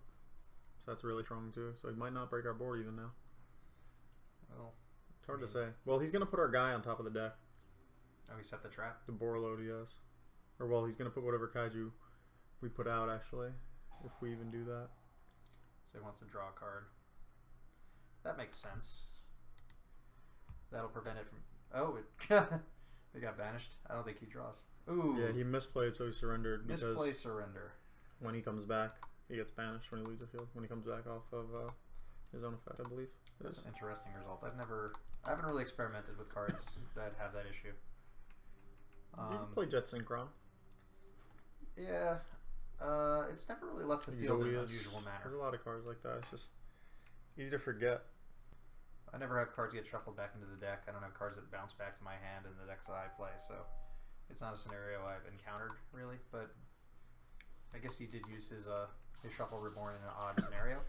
So that's really strong too. So he might not break our board even now. Well, it's hard to say. Well, he's going to put our guy on top of the deck. Oh, he set the trap? The Borreload he has. Or, well, he's going to put whatever Kaiju we put out, actually. If we even do that. So he wants to draw a card. That makes sense. That'll prevent it from... Oh, it got banished. I don't think he draws. Ooh. Yeah, he misplayed, so he surrendered. Misplay surrender. When he comes back, he gets banished when he leaves the field. When he comes back off of his own effect, I believe. That's an interesting result. I haven't really experimented with cards that have that issue. You can play Jet Synchron. Yeah. It's never really left the field in an unusual manner. There's a lot of cards like that. It's just easy to forget. I never have cards get shuffled back into the deck. I don't have cards that bounce back to my hand in the decks that I play, so it's not a scenario I've encountered, really. But I guess he did use his Shuffle Reborn in an odd scenario.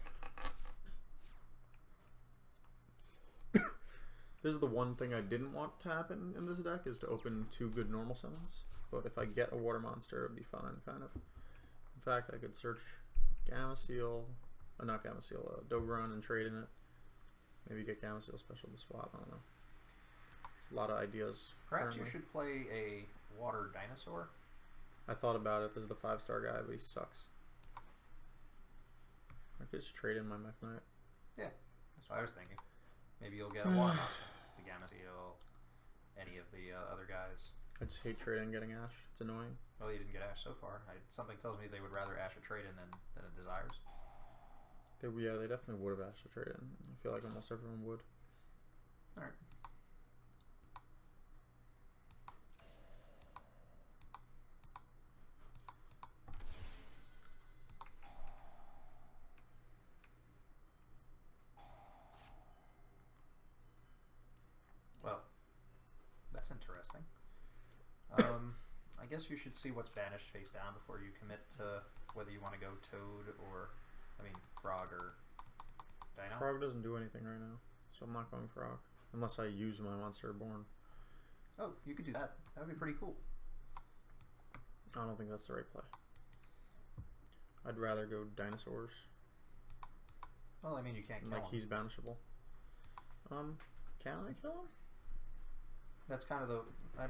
This is the one thing I didn't want to happen in this deck, is to open 2 good normal summons. But if I get a water monster, it'd be fine, kind of. In fact, I could search Gamma Seal, not Gamma Seal, Dogron and trade in it. Maybe get Gamma Seal special to swap, I don't know. There's a lot of ideas. Perhaps you should play a Water Dinosaur? I thought about it. There's the 5-star guy, but he sucks. I could just trade in my Mekk Knight. Yeah, that's what I was thinking. Maybe you'll get a Water Monster, the Gamma Seal, any of the other guys. I just hate trading getting Ash. It's annoying. Well, you didn't get Ash so far. Something tells me they would rather Ash a trade-in than it desires. Yeah, they definitely would have Ash a trade-in. I feel like almost everyone would. Alright. Well, that's interesting. I guess you should see what's banished face down before you commit to whether you want to go Toad or, Frog or Dino. Frog doesn't do anything right now, so I'm not going Frog. Unless I use my Monster Reborn. Oh, you could do that. That would be pretty cool. I don't think that's the right play. I'd rather go Dinosaurs. Well, you can't kill him. He's banishable. Can I kill him? That's kind of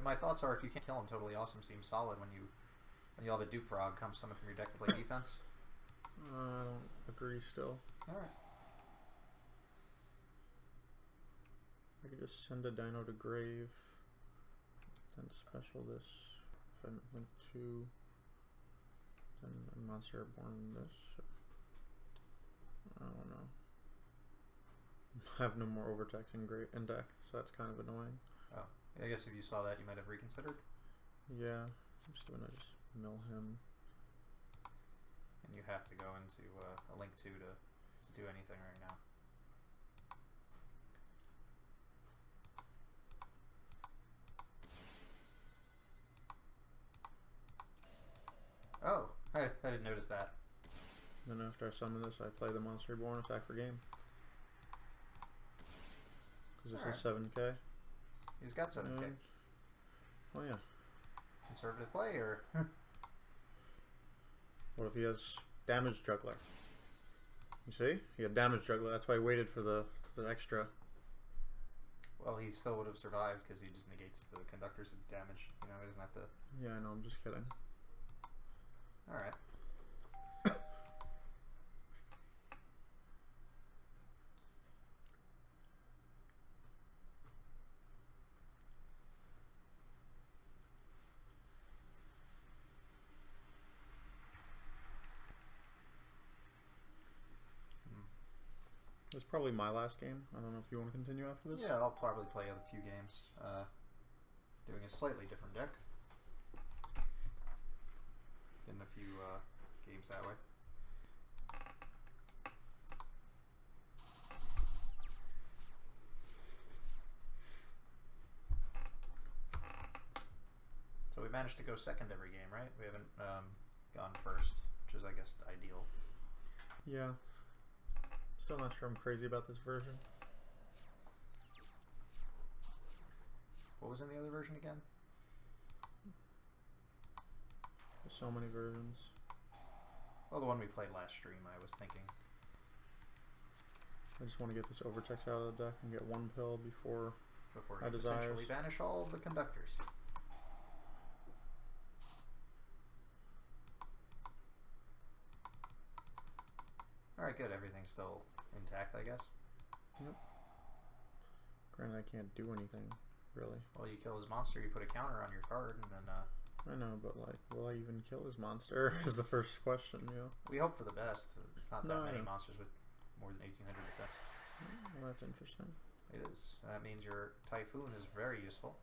my thoughts are, if you can't kill him, Totally Awesome seems solid when you have a Dupe Frog come summon from your deck to play defense. I don't agree still. Alright. I could just send a Dino to grave. Then special this. If I link to, then a Monster Reborn this. I don't know. I have no more Overtext in deck, so that's kind of annoying. Oh, I guess if you saw that, you might have reconsidered. Yeah, I'm just gonna mill him. And you have to go into a Link 2 to do anything right now. Oh, I didn't notice that. Then after I summon this, I play the Monster Reborn, attack for game. Because this is 7k. He's got 7k. And, oh yeah. Conservative play, or... What if he has Damage Juggler? You see? He had Damage Juggler, that's why he waited for the extra. Well, he still would have survived because he just negates the conductor's damage. You know, he doesn't have to... Yeah, I know, I'm just kidding. Alright. It's probably my last game. I don't know if you want to continue after this. Yeah, I'll probably play a few games. Doing a slightly different deck. Getting a few games that way. So we managed to go second every game, right? We haven't gone first, which is, I guess, ideal. Yeah. Still not sure I'm crazy about this version. What was in the other version again? There's so many versions. Oh, the one we played last stream, I was thinking. I just want to get this Overtext out of the deck and get one pill before I desires. potentially banish all of the conductors. Alright, good. Everything's still intact, I guess. Yep. Granted, I can't do anything, really. Well, you kill his monster, you put a counter on your card, and then, I know, but, like, will I even kill his monster is the first question, you know? we hope for the best. There's not that many No. monsters with more than 1800 defense. Well, that's interesting. It is. That means your Typhoon is very useful.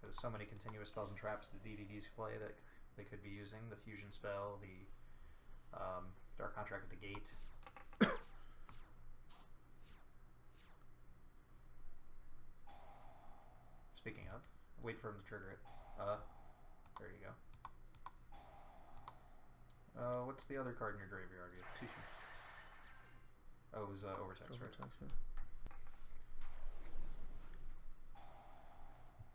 Because so many continuous spells and traps the DDDs play that they could be using. The Fusion spell, the Dark Contract at the Gate. Speaking of, wait for him to trigger it. There you go. What's the other card in your graveyard? You have two. Oh, it was Overtext, right? Overtext, yeah.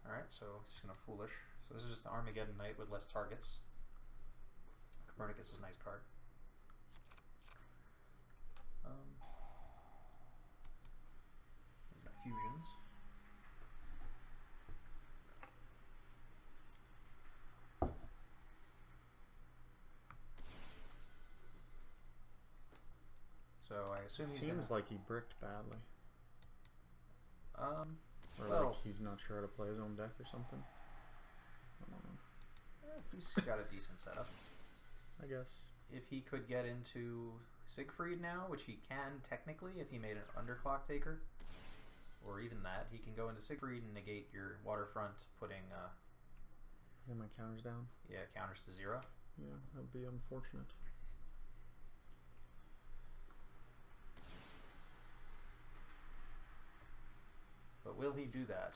Alright, so it's just gonna Foolish. So this is just an Armageddon Knight with less targets. Copernicus is a nice card. He's got fusions. So I assume It he's seems gonna, like he bricked badly. Or well, like he's not sure how to play his own deck or something. I don't know. he's got a decent setup. I guess. If he could get into Siegfried now, which he can technically if he made an Underclock taker, or even that, he can go into Siegfried and negate your Waterfront, putting Get my counters down. counters to 0. Yeah, that would be unfortunate. But will he do that?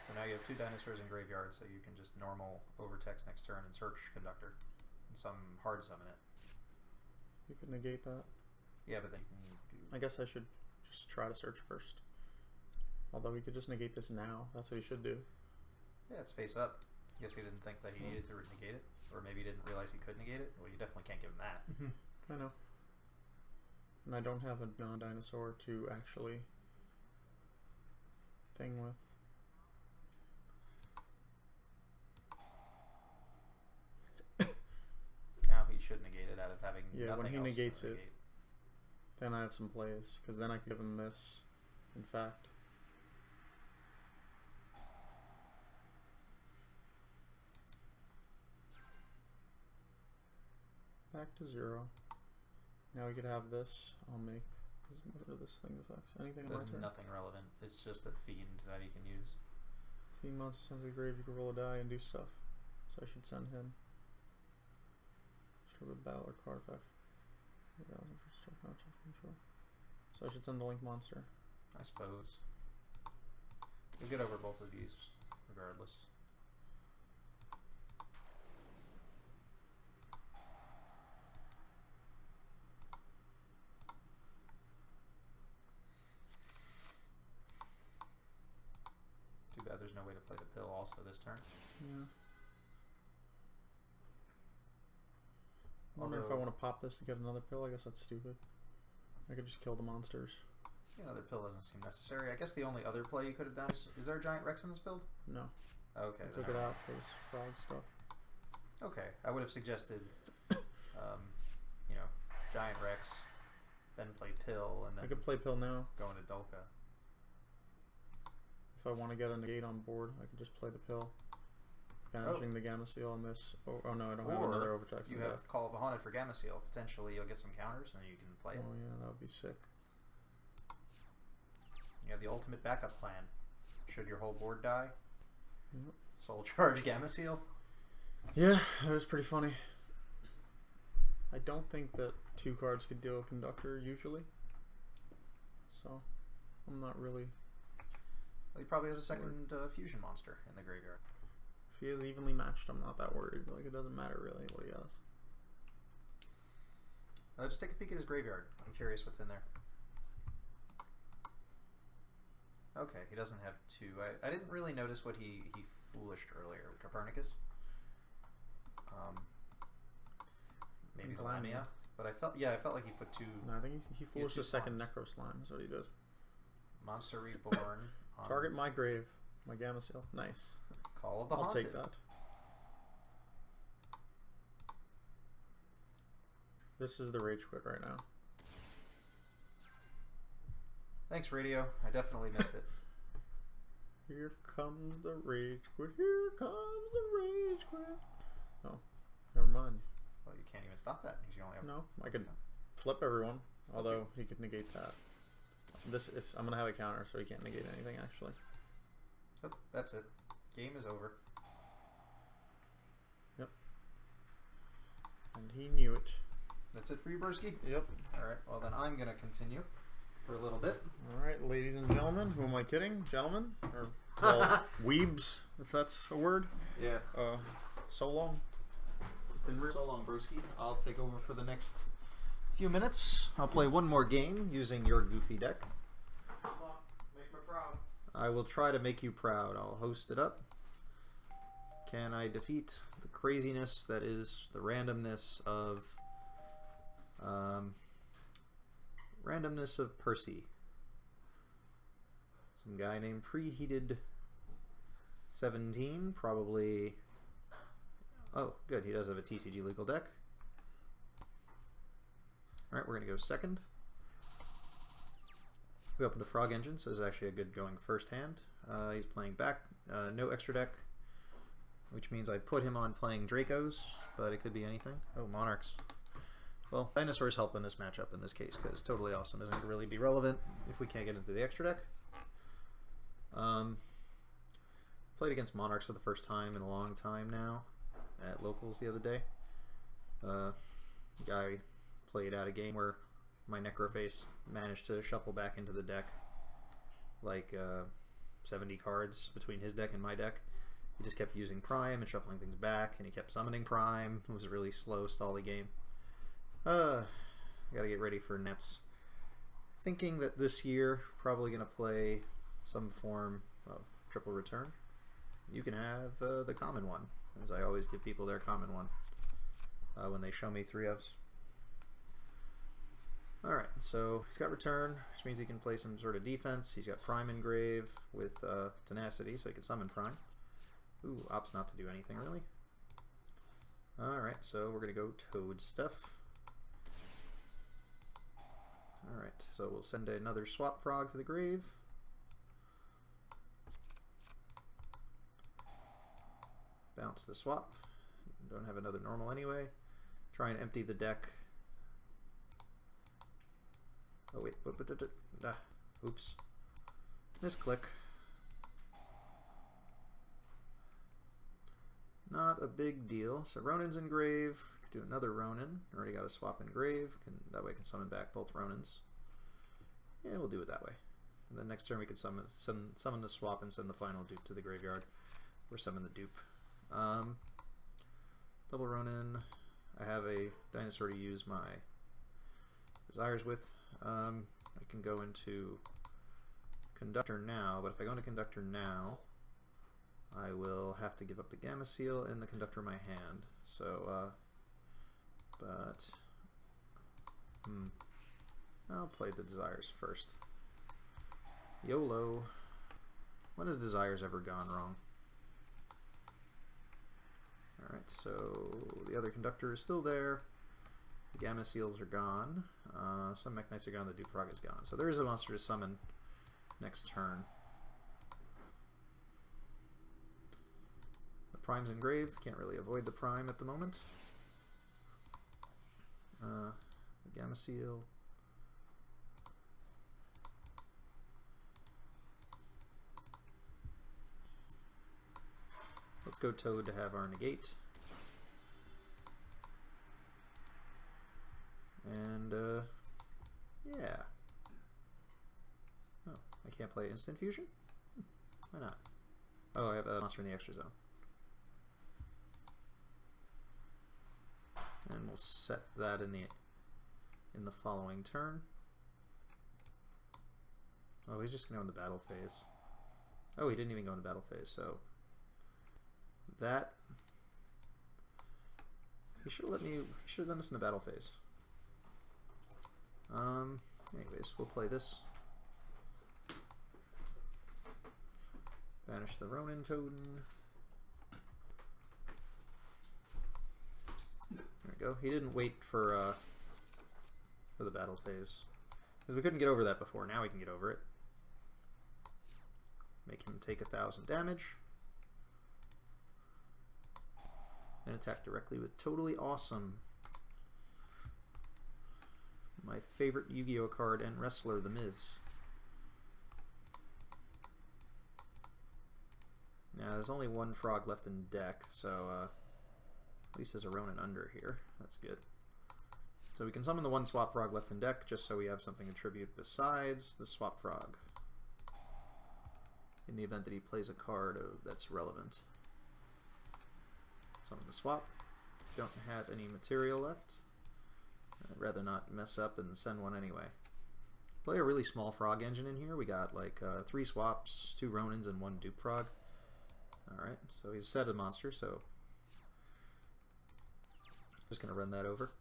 So now you have 2 dinosaurs in graveyard, so you can just normal Overtext next turn and search Conductor. And some hard summon it. You could negate that. Yeah, but then you can do... I guess I should just try to search first. Although he could just negate this now. That's what he should do. Yeah, it's face up. I guess he didn't think that he needed to negate it. Or maybe he didn't realize he could negate it. Well, you definitely can't give him that. I know. And I don't have a non-dinosaur to actually thing with. Now he should negate it out of having Yeah, when nothing he else negates to it, negate. then I have some plays. Because then I can give him this, in fact. Back to 0. Now we could have this. I'll make... What are this thing's effects? Anything on my There's turn? nothing relevant. It's just a fiend that he can use. Fiend monster sends to the grave, you can roll a die and do stuff. So I should send him. Strip a battle or card effect. 8,000 for strike contract control. So I should send the link monster. I suppose. We'll get over both of these, regardless. regardless. Too bad there's no way to play the pill also this turn. Yeah. I wonder if I want to pop this to get another pill. I guess that's stupid. I could just kill the monsters. Another pill doesn't seem necessary. I guess the only other play you could have done is there a Giant Rex in this build? No. Okay. I took it out for this frog stuff. Okay. I would have suggested, you know, Giant Rex, then play pill, and then I could play pill now. go into Dulka. If I want to get a negate on board, I could just play the pill. Banishing the Gamma Seal on this. Oh no, I don't have another overtax. You have Call of the Haunted for Gamma Seal. Potentially you'll get some counters and you can play it. Oh yeah, that would be sick. You have the ultimate backup plan. Should your whole board die, Yep. Soul Charge Gamma Seal. Yeah, that was pretty funny. I don't think that 2 cards could deal a Conductor usually. So, I'm not really... Well, he probably has a second fusion monster in the graveyard. If he is evenly matched, I'm not that worried. Like, it doesn't matter really what he has. Just take a peek at his graveyard. I'm curious what's in there. Okay, he doesn't have 2. I didn't really notice what he foolished earlier. Copernicus? Maybe the Lamia. But I felt like he put 2... No, I think he foolished a second Necro Slime is what he did. Monster Reborn. Target my grave. My Gamma Seal. Nice. Call of the I'll Haunted. take that. This is the Rage Quit right now. Thanks, radio. I definitely missed it. Here comes the Rage Quit. Here comes the Rage Quit. Oh, never mind. Well, you can't even stop that because you only have... No, I could flip everyone. Although he could negate that. I'm gonna have a counter, so he can't negate anything actually. Oh, that's it. Game is over. Yep. And he knew it. That's it for you, Broski? Yep. Alright, well then I'm going to continue for a little bit. Alright, ladies and gentlemen. Who am I kidding? Gentlemen? Or, well, weebs, if that's a word. Yeah. So long. It's been so long, Broski. I'll take over for the next few minutes. I'll play one more game using your goofy deck. Make me proud. I will try to make you proud. I'll host it up. Can I defeat the craziness that is the randomness of Percy? Some guy named Preheated 17, probably. Oh, good. He does have a TCG legal deck. All right, we're gonna go second. We opened a Frog Engine, so this is actually a good going first hand. He's playing back, no extra deck, which means I put him on playing Dracos, but it could be anything. Oh, Monarchs. Well, Dinosaurs help in this matchup in this case, because Totally Awesome isn't going to really be relevant if we can't get into the extra deck. Played against Monarchs for the first time in a long time now at Locals the other day. Guy played out a game where my Necroface managed to shuffle back into the deck like 70 cards between his deck and my deck. He just kept using Prime and shuffling things back, and he kept summoning Prime. It was a really slow, stally game. Gotta get ready for Nets. Thinking that this year, probably gonna play some form of Triple Return. You can have the common one, as I always give people their common one when they show me 3-ofs. Alright, so he's got Return, which means he can play some sort of defense. He's got Prime Engrave with Tenacity, so he can summon Prime. Ooh, opts not to do anything, really. Alright, so we're going to go Toad stuff. Alright, so we'll send another Swap Frog to the grave. Bounce the swap. Don't have another normal anyway. Try and empty the deck. Oh wait, oops. Misclick. Not a big deal. So Ronin's in grave. Could do another Ronin. Already got a swap in grave. That way I can summon back both Ronins. Yeah, we'll do it that way. And then next turn we could summon the swap and send the final dupe to the graveyard. or summon the dupe. Double Ronin. I have a dinosaur to use my desires with. I can go into Conductor now, but if I go into Conductor now, I will have to give up the Gamma Seal and the Conductor in my hand. So, I'll play the desires first. YOLO. When has desires ever gone wrong? Alright, so the other Conductor is still there. The Gamma Seals are gone. Some Mekk Knights are gone. The Dupe Frog is gone. So there is a monster to summon next turn. The Prime's engraved. Can't really avoid the Prime at the moment. The Gamma Seal. Let's go Toad to have our negate. And, yeah. Oh, I can't play Instant Fusion? Why not? Oh, I have a monster in the extra zone. And we'll set that in the following turn. Oh, he's just going to go in the battle phase. Oh, he didn't even go in the battle phase, so that he should have done this in the battle phase. Anyways, we'll play this. Banish the Ronin Totem. There we go. He didn't wait for the battle phase. Because we couldn't get over that before. Now we can get over it. Make him take 1,000 damage. And attack directly with Totally Awesome. My favorite Yu-Gi-Oh card and wrestler, The Miz. Now, there's only one frog left in deck, so at least there's a Ronin under here. That's good. So we can summon the one swap frog left in deck, just so we have something to tribute besides the swap frog, in the event that he plays a card that's relevant. Summon the swap. Don't have any material left. I'd rather not mess up and send one anyway. Play a really small frog engine in here. We got like 3 swaps, 2 Ronins, and 1 Dupe Frog. Alright, so he's set a monster, so just gonna run that over.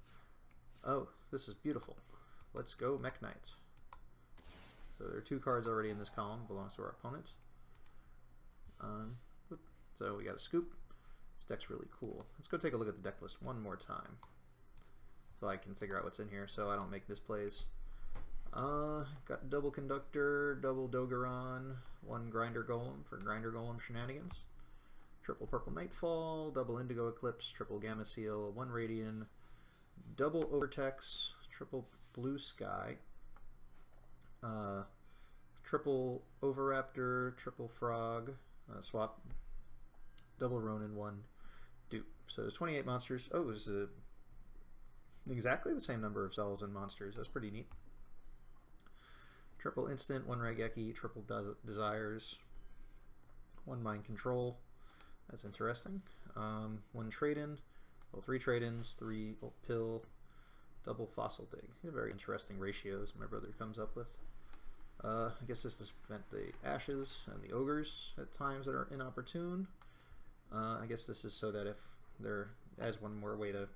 Oh, this is beautiful. Let's go Mekk Knights. So there are 2 cards already in this column, belongs to our opponent. So we got a scoop. This deck's really cool. Let's go take a look at the deck list one more time, so I can figure out what's in here so I don't make misplays. Got double Conductor, double Dogaron, 1 Grinder Golem for Grinder Golem shenanigans, triple Purple Nightfall, double Indigo Eclipse, triple Gamma Seal, 1 Radian, double Overtex, triple Blue Sky, triple Overraptor, triple Frog, swap, double Ronin, 1 Dupe. So there's 28 monsters. Oh, there's exactly the same number of cells and monsters. That's pretty neat. Triple Instant, 1 Raigeki, triple Desires, 1 Mind Control. That's interesting. 1 Trade-In, well, 3 Trade-Ins, 3 Pill, double Fossil Dig. These are very interesting ratios my brother comes up with. I guess this is to prevent the Ashes and the Ogres at times that are inopportune. I guess this is so that if there adds one more way to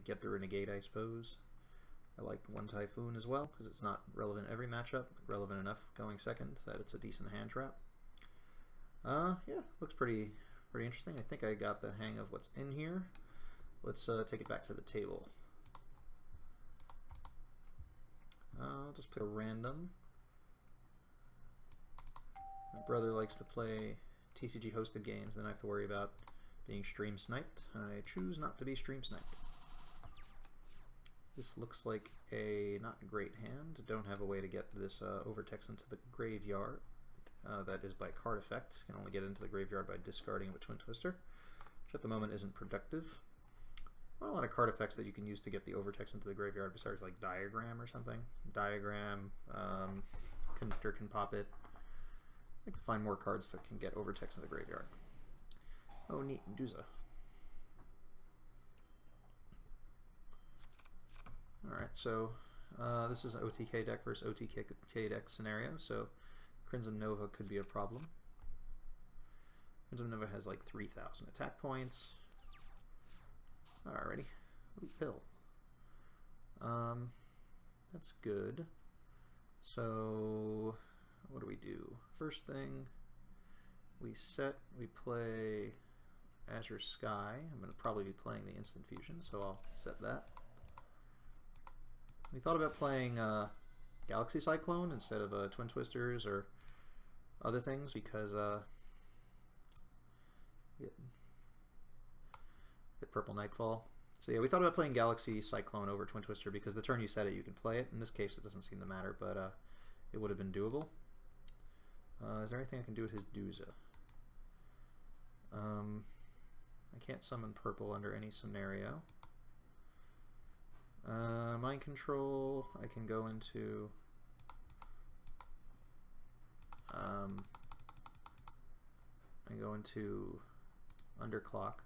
get through a negate, I suppose. I like 1 Typhoon as well, because it's not relevant every matchup, relevant enough going second that it's a decent hand trap. Yeah, looks pretty interesting. I think I got the hang of what's in here. Let's take it back to the table. I'll just pick a random. My brother likes to play TCG hosted games, then I have to worry about being stream sniped. I choose not to be stream sniped. This looks like a not great hand. Don't have a way to get this Overtex into the graveyard. That is by card effect. Can only get into the graveyard by discarding a Twin Twister, which at the moment isn't productive. Not a lot of card effects that you can use to get the Overtex into the graveyard besides like Diagram or something. Diagram, Conductor can pop it. I like to find more cards that can get Overtex in the graveyard. Oh, neat. Medusa. Alright, so this is an OTK deck versus OTK deck scenario, so Crimson Nova could be a problem. Crimson Nova has like 3,000 attack points. Alrighty. Ooh, pill. That's good. So, what do? First thing, we play Azure Sky. I'm going to probably be playing the Instant Fusion, so I'll set that. We thought about playing Galaxy Cyclone instead of Twin Twisters or other things because get Purple Nightfall. So yeah, we thought about playing Galaxy Cyclone over Twin Twister because the turn you set it, you can play it. In this case, it doesn't seem to matter, but it would have been doable. Is there anything I can do with his Duza? I can't summon purple under any scenario. Mind Control, I can go into Underclock,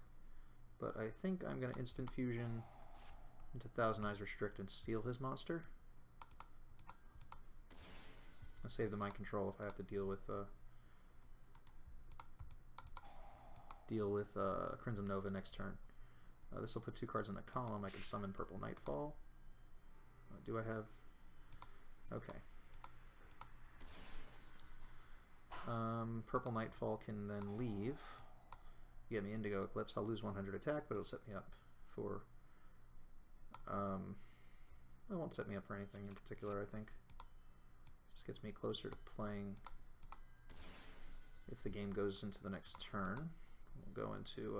but I think I'm going to Instant Fusion into Thousand Eyes Restrict and steal his monster. I'll save the Mind Control if I have to deal with Crimson Nova next turn. This will put 2 cards in the column. I can summon Purple Nightfall. Do I have... Okay. Purple Nightfall can then leave. Get me Indigo Eclipse. I'll lose 100 attack, but it'll set me up for... it won't set me up for anything in particular, I think. Just gets me closer to playing if the game goes into the next turn. We'll go into...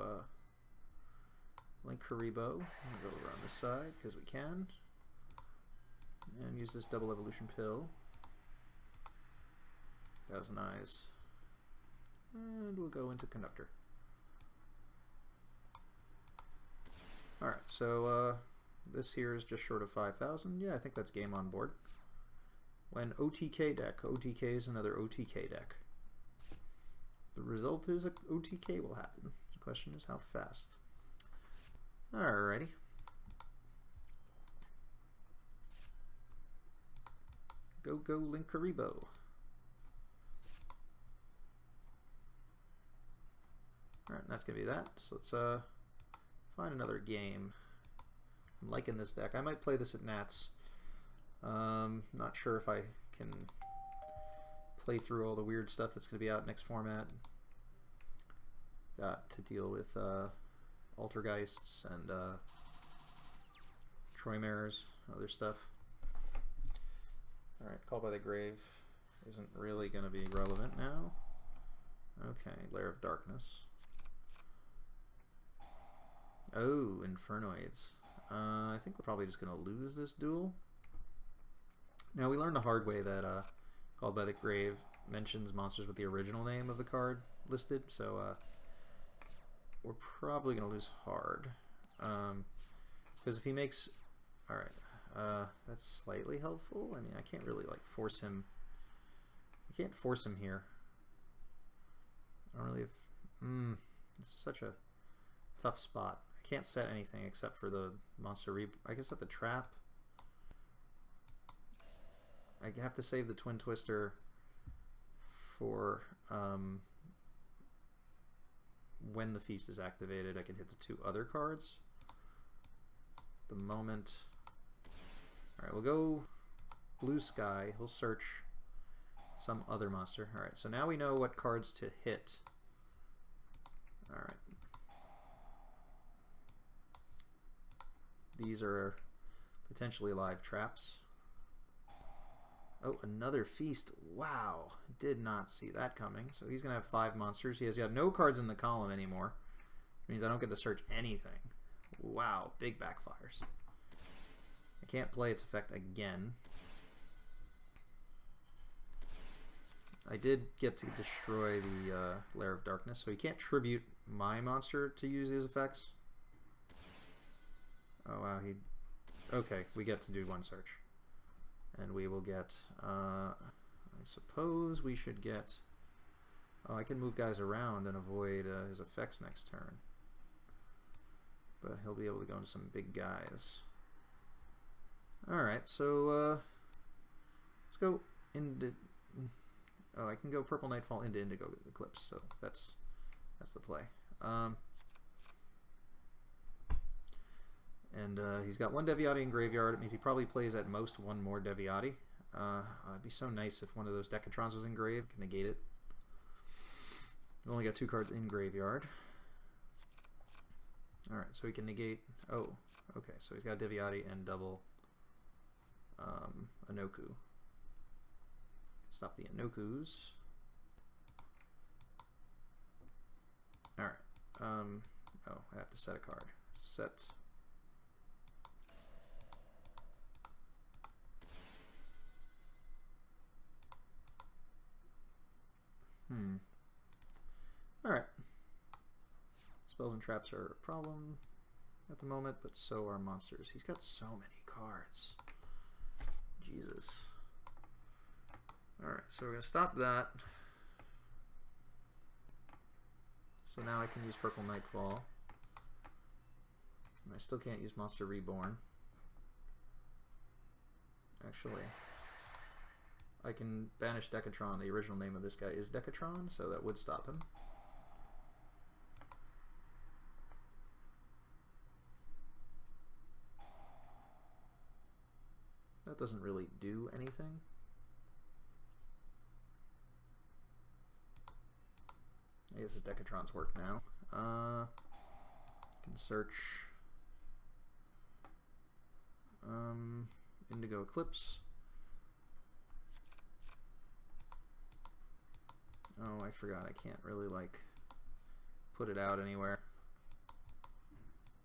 Link Karibo. We'll go around this side because we can. And use this double evolution pill. Thousand Eyes. And we'll go into Conductor. Alright, so this here is just short of 5,000. Yeah, I think that's game on board. When OTK deck. OTK is another OTK deck. The result is a OTK will happen. The question is how fast. Alrighty. Go Link Karibo. Alright, that's gonna be that. So let's find another game. I'm liking this deck. I might play this at Nats. Not sure if I can play through all the weird stuff that's gonna be out next format. Got to deal with Altergeists and Troymares, other stuff. Alright, Call by the Grave isn't really going to be relevant now. Okay, Lair of Darkness. Oh, Infernoids. I think we're probably just going to lose this duel. Now, we learned the hard way that Called by the Grave mentions monsters with the original name of the card listed, so we're probably going to lose hard. Because if he makes... Alright, that's slightly helpful. I mean, I can't really, like, force him... I can't force him here. I don't really have... this is such a tough spot. I can't set anything except for the monster I can set the trap. I have to save the Twin Twister for... when the feast is activated, I can hit the 2 other cards. The moment... Alright, we'll go Blue Sky. He'll search some other monster. Alright, so now we know what cards to hit. Alright. These are potentially live traps. Oh, another feast. Wow. Did not see that coming. So he's going to have 5 monsters. He has got no cards in the column anymore. Which means I don't get to search anything. Wow. Big backfires. I can't play its effect again. I did get to destroy the Lair of Darkness, so he can't tribute my monster to use his effects. Oh wow, he... Okay, we get to do 1 search. And we will get... I suppose we should get Oh, I can move guys around and avoid his effects next turn. But he'll be able to go into some big guys. Alright, so let's go into... Oh, I can go Purple Nightfall into Indigo Eclipse, so that's the play. And he's got 1 Deviati in graveyard. It means he probably plays at most 1 more Deviati. It'd be so nice if one of those Decatrons was engraved. Can negate it. We've only got 2 cards in graveyard. Alright, so he can negate... Oh, okay, so he's got Deviati and double Anoku. Stop the Anokus. Alright. Oh, I have to set a card. Set. Alright. Spells and traps are a problem at the moment, but so are monsters. He's got so many cards. Jesus. Alright, so we're going to stop that. So now I can use Purple Nightfall. And I still can't use Monster Reborn. Actually, I can banish Decatron. The original name of this guy is Decatron, so that would stop him. That doesn't really do anything. I guess the Decatron's work now. Can search Indigo Eclipse. Oh, I forgot. I can't really like put it out anywhere.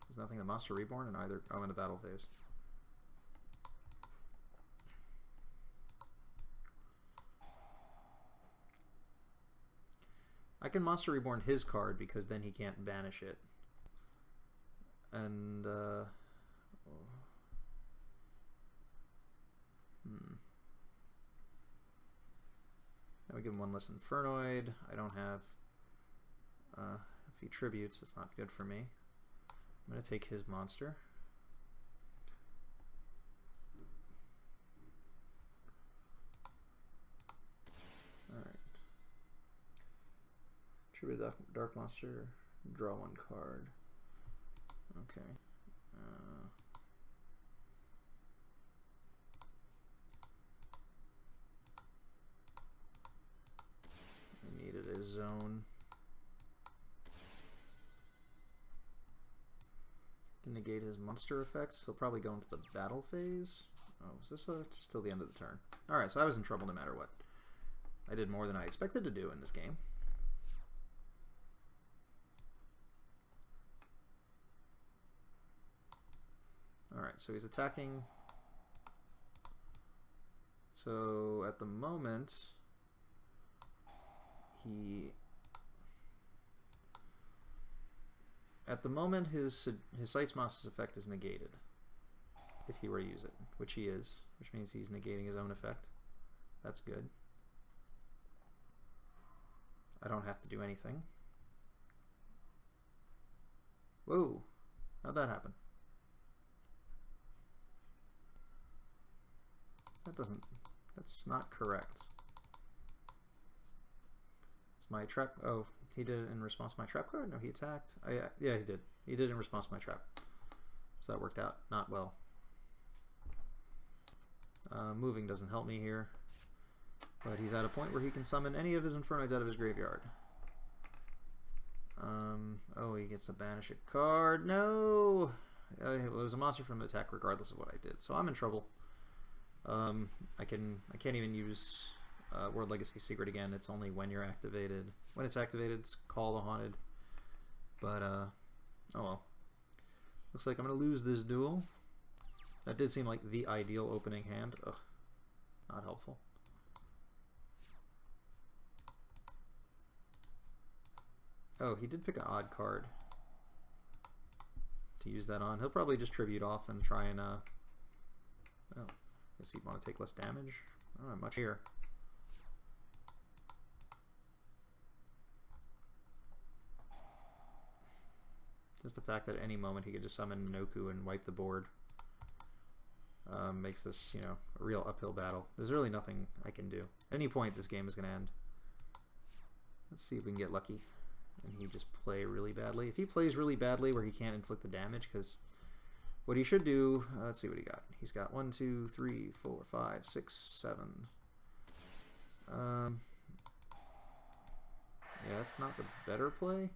There's nothing in Monster Reborn in either. Oh, in the battle phase. I can Monster Reborn his card because then he can't banish it. And, Now we give him 1 less Infernoid. I don't have, if he tributes, it's not good for me. I'm going to take his monster. Alright. Tribute Dark Monster, draw 1 card. Okay. I needed a zone. Can negate his monster effects. He'll probably go into the battle phase. Oh, is this just till the end of the turn? Alright, so I was in trouble no matter what. I did more than I expected to do in this game. Alright, so he's attacking. So at the moment, his Sight's Moss's effect is negated if he were to use it, which he is, which means he's negating his own effect. That's good. I don't have to do anything. Whoa, how'd that happen? That's not correct. Is my trap, oh, he did it in response to my trap card? No, he attacked. Yeah, he did. He did in response to my trap. So that worked out not well. Moving doesn't help me here. But he's at a point where he can summon any of his Infernoids out of his graveyard. Oh, he gets to banish a card. No! It was a monster from attack regardless of what I did. So I'm in trouble. I can't even use World Legacy Secret again. It's only when you're activated. When it's activated, it's Call the Haunted. But, oh well. Looks like I'm going to lose this duel. That did seem like the ideal opening hand. Ugh. Not helpful. Oh, he did pick an odd card to use that on. He'll probably just tribute off and try and, oh. Guess he'd want to take less damage. I don't have much here. Just the fact that at any moment he could just summon Minoku and wipe the board makes this, you know, a real uphill battle. There's really nothing I can do. At any point, this game is going to end. Let's see if we can get lucky and he just play really badly. If he plays really badly where he can't inflict the damage, because what he should do, let's see what he got. He's got 1, 2, 3, 4, 5, 6, 7. Yeah, that's not the better play.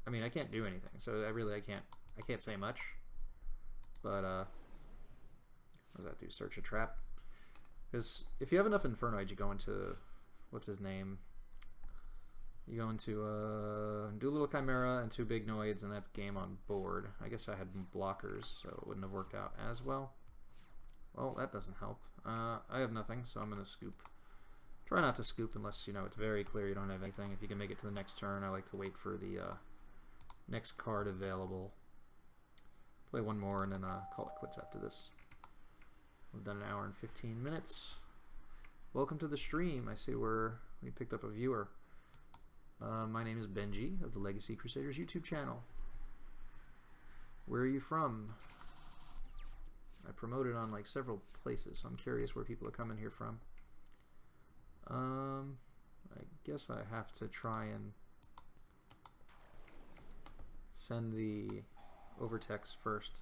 I mean, I can't do anything, so I can't say much. But what does that do? Search a trap. Because if you have enough Infernoids, you go into, what's his name? You go into do a little Chimera and 2 big Noids, and that's game on board. I guess I had blockers, so it wouldn't have worked out as well. Well, that doesn't help. I have nothing, so I'm going to scoop. Try not to scoop unless, you know, it's very clear you don't have anything. If you can make it to the next turn, I like to wait for the next card available. Play one more and then call it quits after this. We've done 1 hour and 15 minutes. Welcome to the stream. I see we picked up a viewer. My name is Benji of the Legacy Crusaders YouTube channel. Where are you from? I promoted on like several places, so I'm curious where people are coming here from. I guess I have to try and send the Overtext first.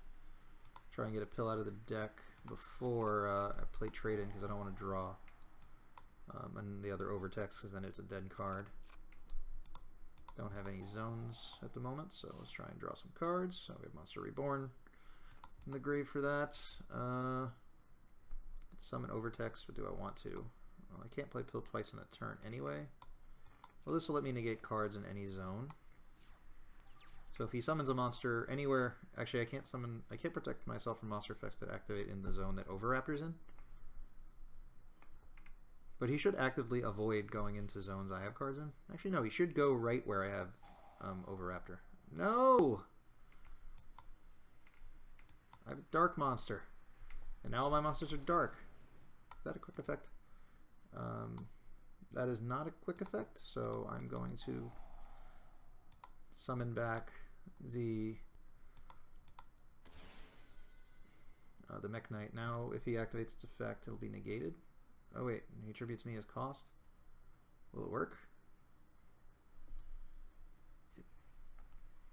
Try and get a pill out of the deck before I play trade in, because I don't want to draw. And the other Overtext, because then it's a dead card. Don't have any zones at the moment, so let's try and draw some cards. So we have Monster Reborn in the grave for that. Summon Overtext, but do I want to? Well, I can't play pill twice in a turn anyway. Well, this will let me negate cards in any zone. So if he summons a monster anywhere, actually I can't protect myself from monster effects that activate in the zone that Overraptor's in. But he should actively avoid going into zones I have cards in. Actually, no, he should go right where I have Overraptor. No! I have a dark monster. And now all my monsters are dark. Is that a quick effect? That is not a quick effect, so I'm going to summon back the Mekk Knight. Now, if he activates its effect, it'll be negated. Oh wait, he attributes me as cost. Will it work?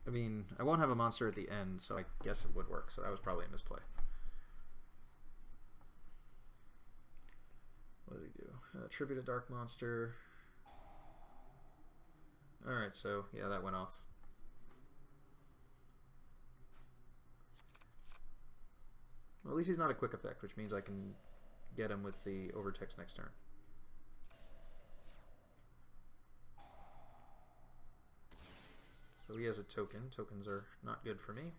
I mean, I won't have a monster at the end, so I guess it would work. So that was probably a misplay. What did he do? Tribute a dark monster. Alright, so yeah, that went off. Well, at least he's not a quick effect, which means I can get him with the Overtext next turn. So he has a token. Tokens are not good for me.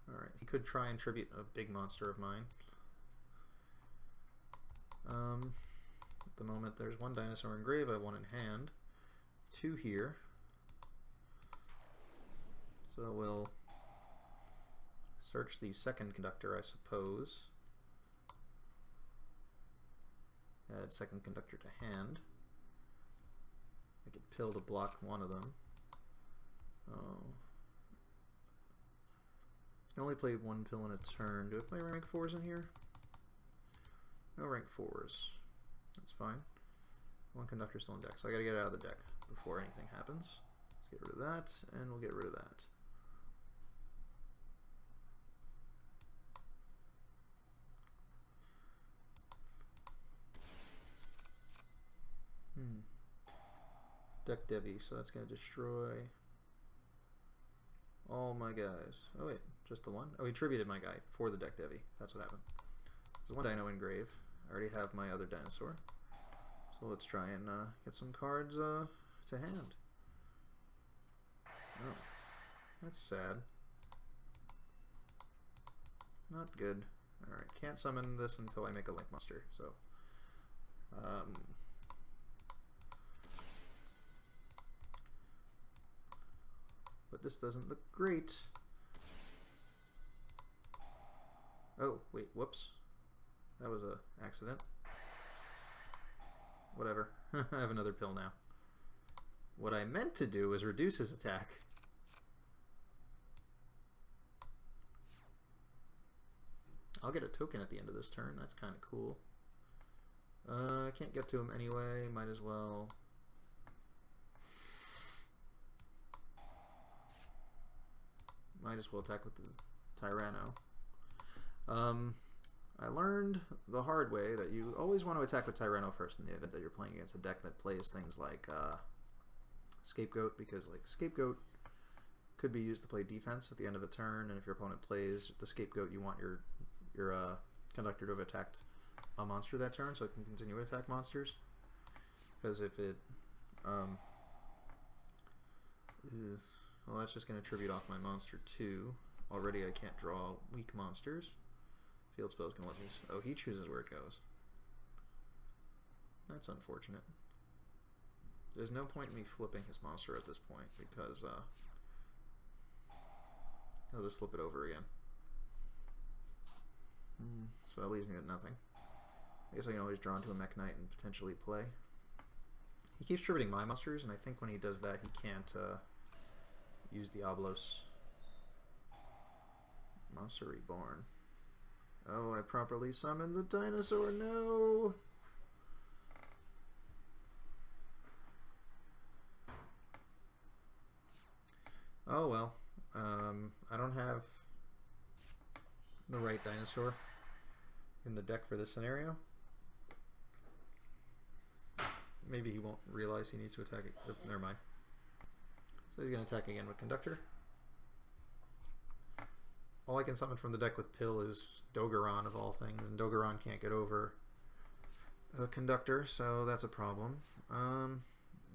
Alright, he could try and tribute a big monster of mine. At the moment there's 1 dinosaur in grave, I have 1 in hand. 2 here. So we'll search the second conductor, I suppose. Add second conductor to hand. I could pill to block one of them. Oh. I can only play 1 pill in a turn. Do I play rank 4s in here? No rank 4s. That's fine. 1 conductor still in deck, so I gotta get it out of the deck before anything happens. Let's get rid of that, and we'll get rid of that. Deck Devi, so that's going to destroy all my guys. Oh wait, just the 1? Oh, he tributed my guy for the Deck Devi. That's what happened. There's 1 dino in grave. I already have my other dinosaur. So let's try and get some cards to hand. Oh, that's sad. Not good. Alright, can't summon this until I make a Link monster, so but this doesn't look great. Oh, wait, whoops. That was an accident. Whatever. I have another pill now. What I meant to do was reduce his attack. I'll get a token at the end of this turn. That's kind of cool. I can't get to him anyway. Might as well. Might as well attack with the Tyranno. I learned the hard way that you always want to attack with Tyranno first in the event that you're playing against a deck that plays things like Scapegoat, because like Scapegoat could be used to play defense at the end of a turn, and if your opponent plays the Scapegoat, you want your Conductor to have attacked a monster that turn, so it can continue to attack monsters. Because if it, well, that's just going to tribute off my monster too. Already I can't draw weak monsters. Field spell's going to let me... Oh, he chooses where it goes. That's unfortunate. There's no point in me flipping his monster at this point, because he'll just flip it over again. So that leaves me with nothing. I guess I can always draw into a Mekk Knight and potentially play. He keeps tributing my monsters, and I think when he does that, he can't use Diablos. Monster Reborn. Oh, I properly summoned the dinosaur. No! Oh well. I don't have the right dinosaur in the deck for this scenario. Maybe he won't realize he needs to attack it. Oh, never mind. So he's going to attack again with Conductor. All I can summon from the deck with Pill is Dogoran of all things, and Dogoran can't get over a Conductor, so that's a problem. I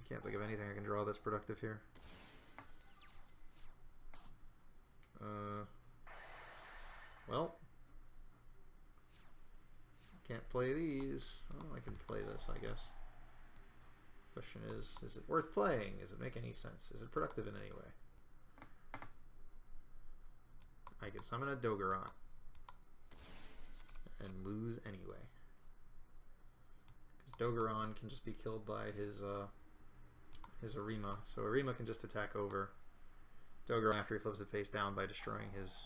can't think of anything I can draw that's productive here. Well, can't play these. Oh, I can play this, I guess. Question is it worth playing? Does it make any sense? Is it productive in any way? I can summon a Dogoran and lose anyway. Because Dogoran can just be killed by his Arima. So Arima can just attack over Dogoran after he flips it face down by destroying his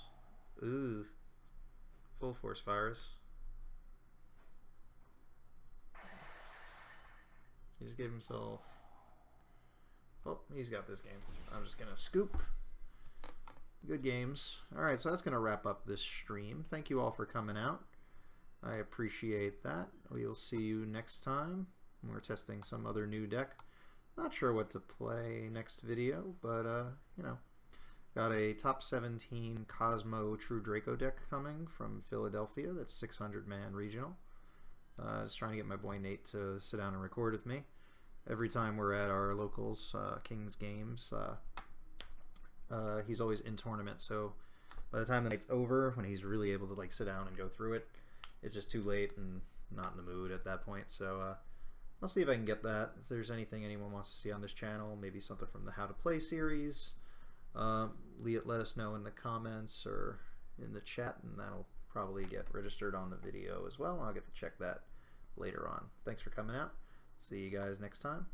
Full Force Virus. He just gave himself... Oh, he's got this game. I'm just going to scoop. Good games. Alright, so that's going to wrap up this stream. Thank you all for coming out. I appreciate that. We'll see you next time. We're testing some other new deck. Not sure what to play next video, but, you know. Got a top 17 Cosmo True Draco deck coming from Philadelphia. That's 600 man regional. Just trying to get my boy Nate to sit down and record with me. Every time we're at our locals, King's Games, he's always in tournament. So by the time the night's over, when he's really able to like sit down and go through it, it's just too late and not in the mood at that point. So I'll see if I can get that. If there's anything anyone wants to see on this channel, maybe something from the How to Play series, let us know in the comments or in the chat, and that'll probably get registered on the video as well. I'll get to check that later on. Thanks for coming out. See you guys next time.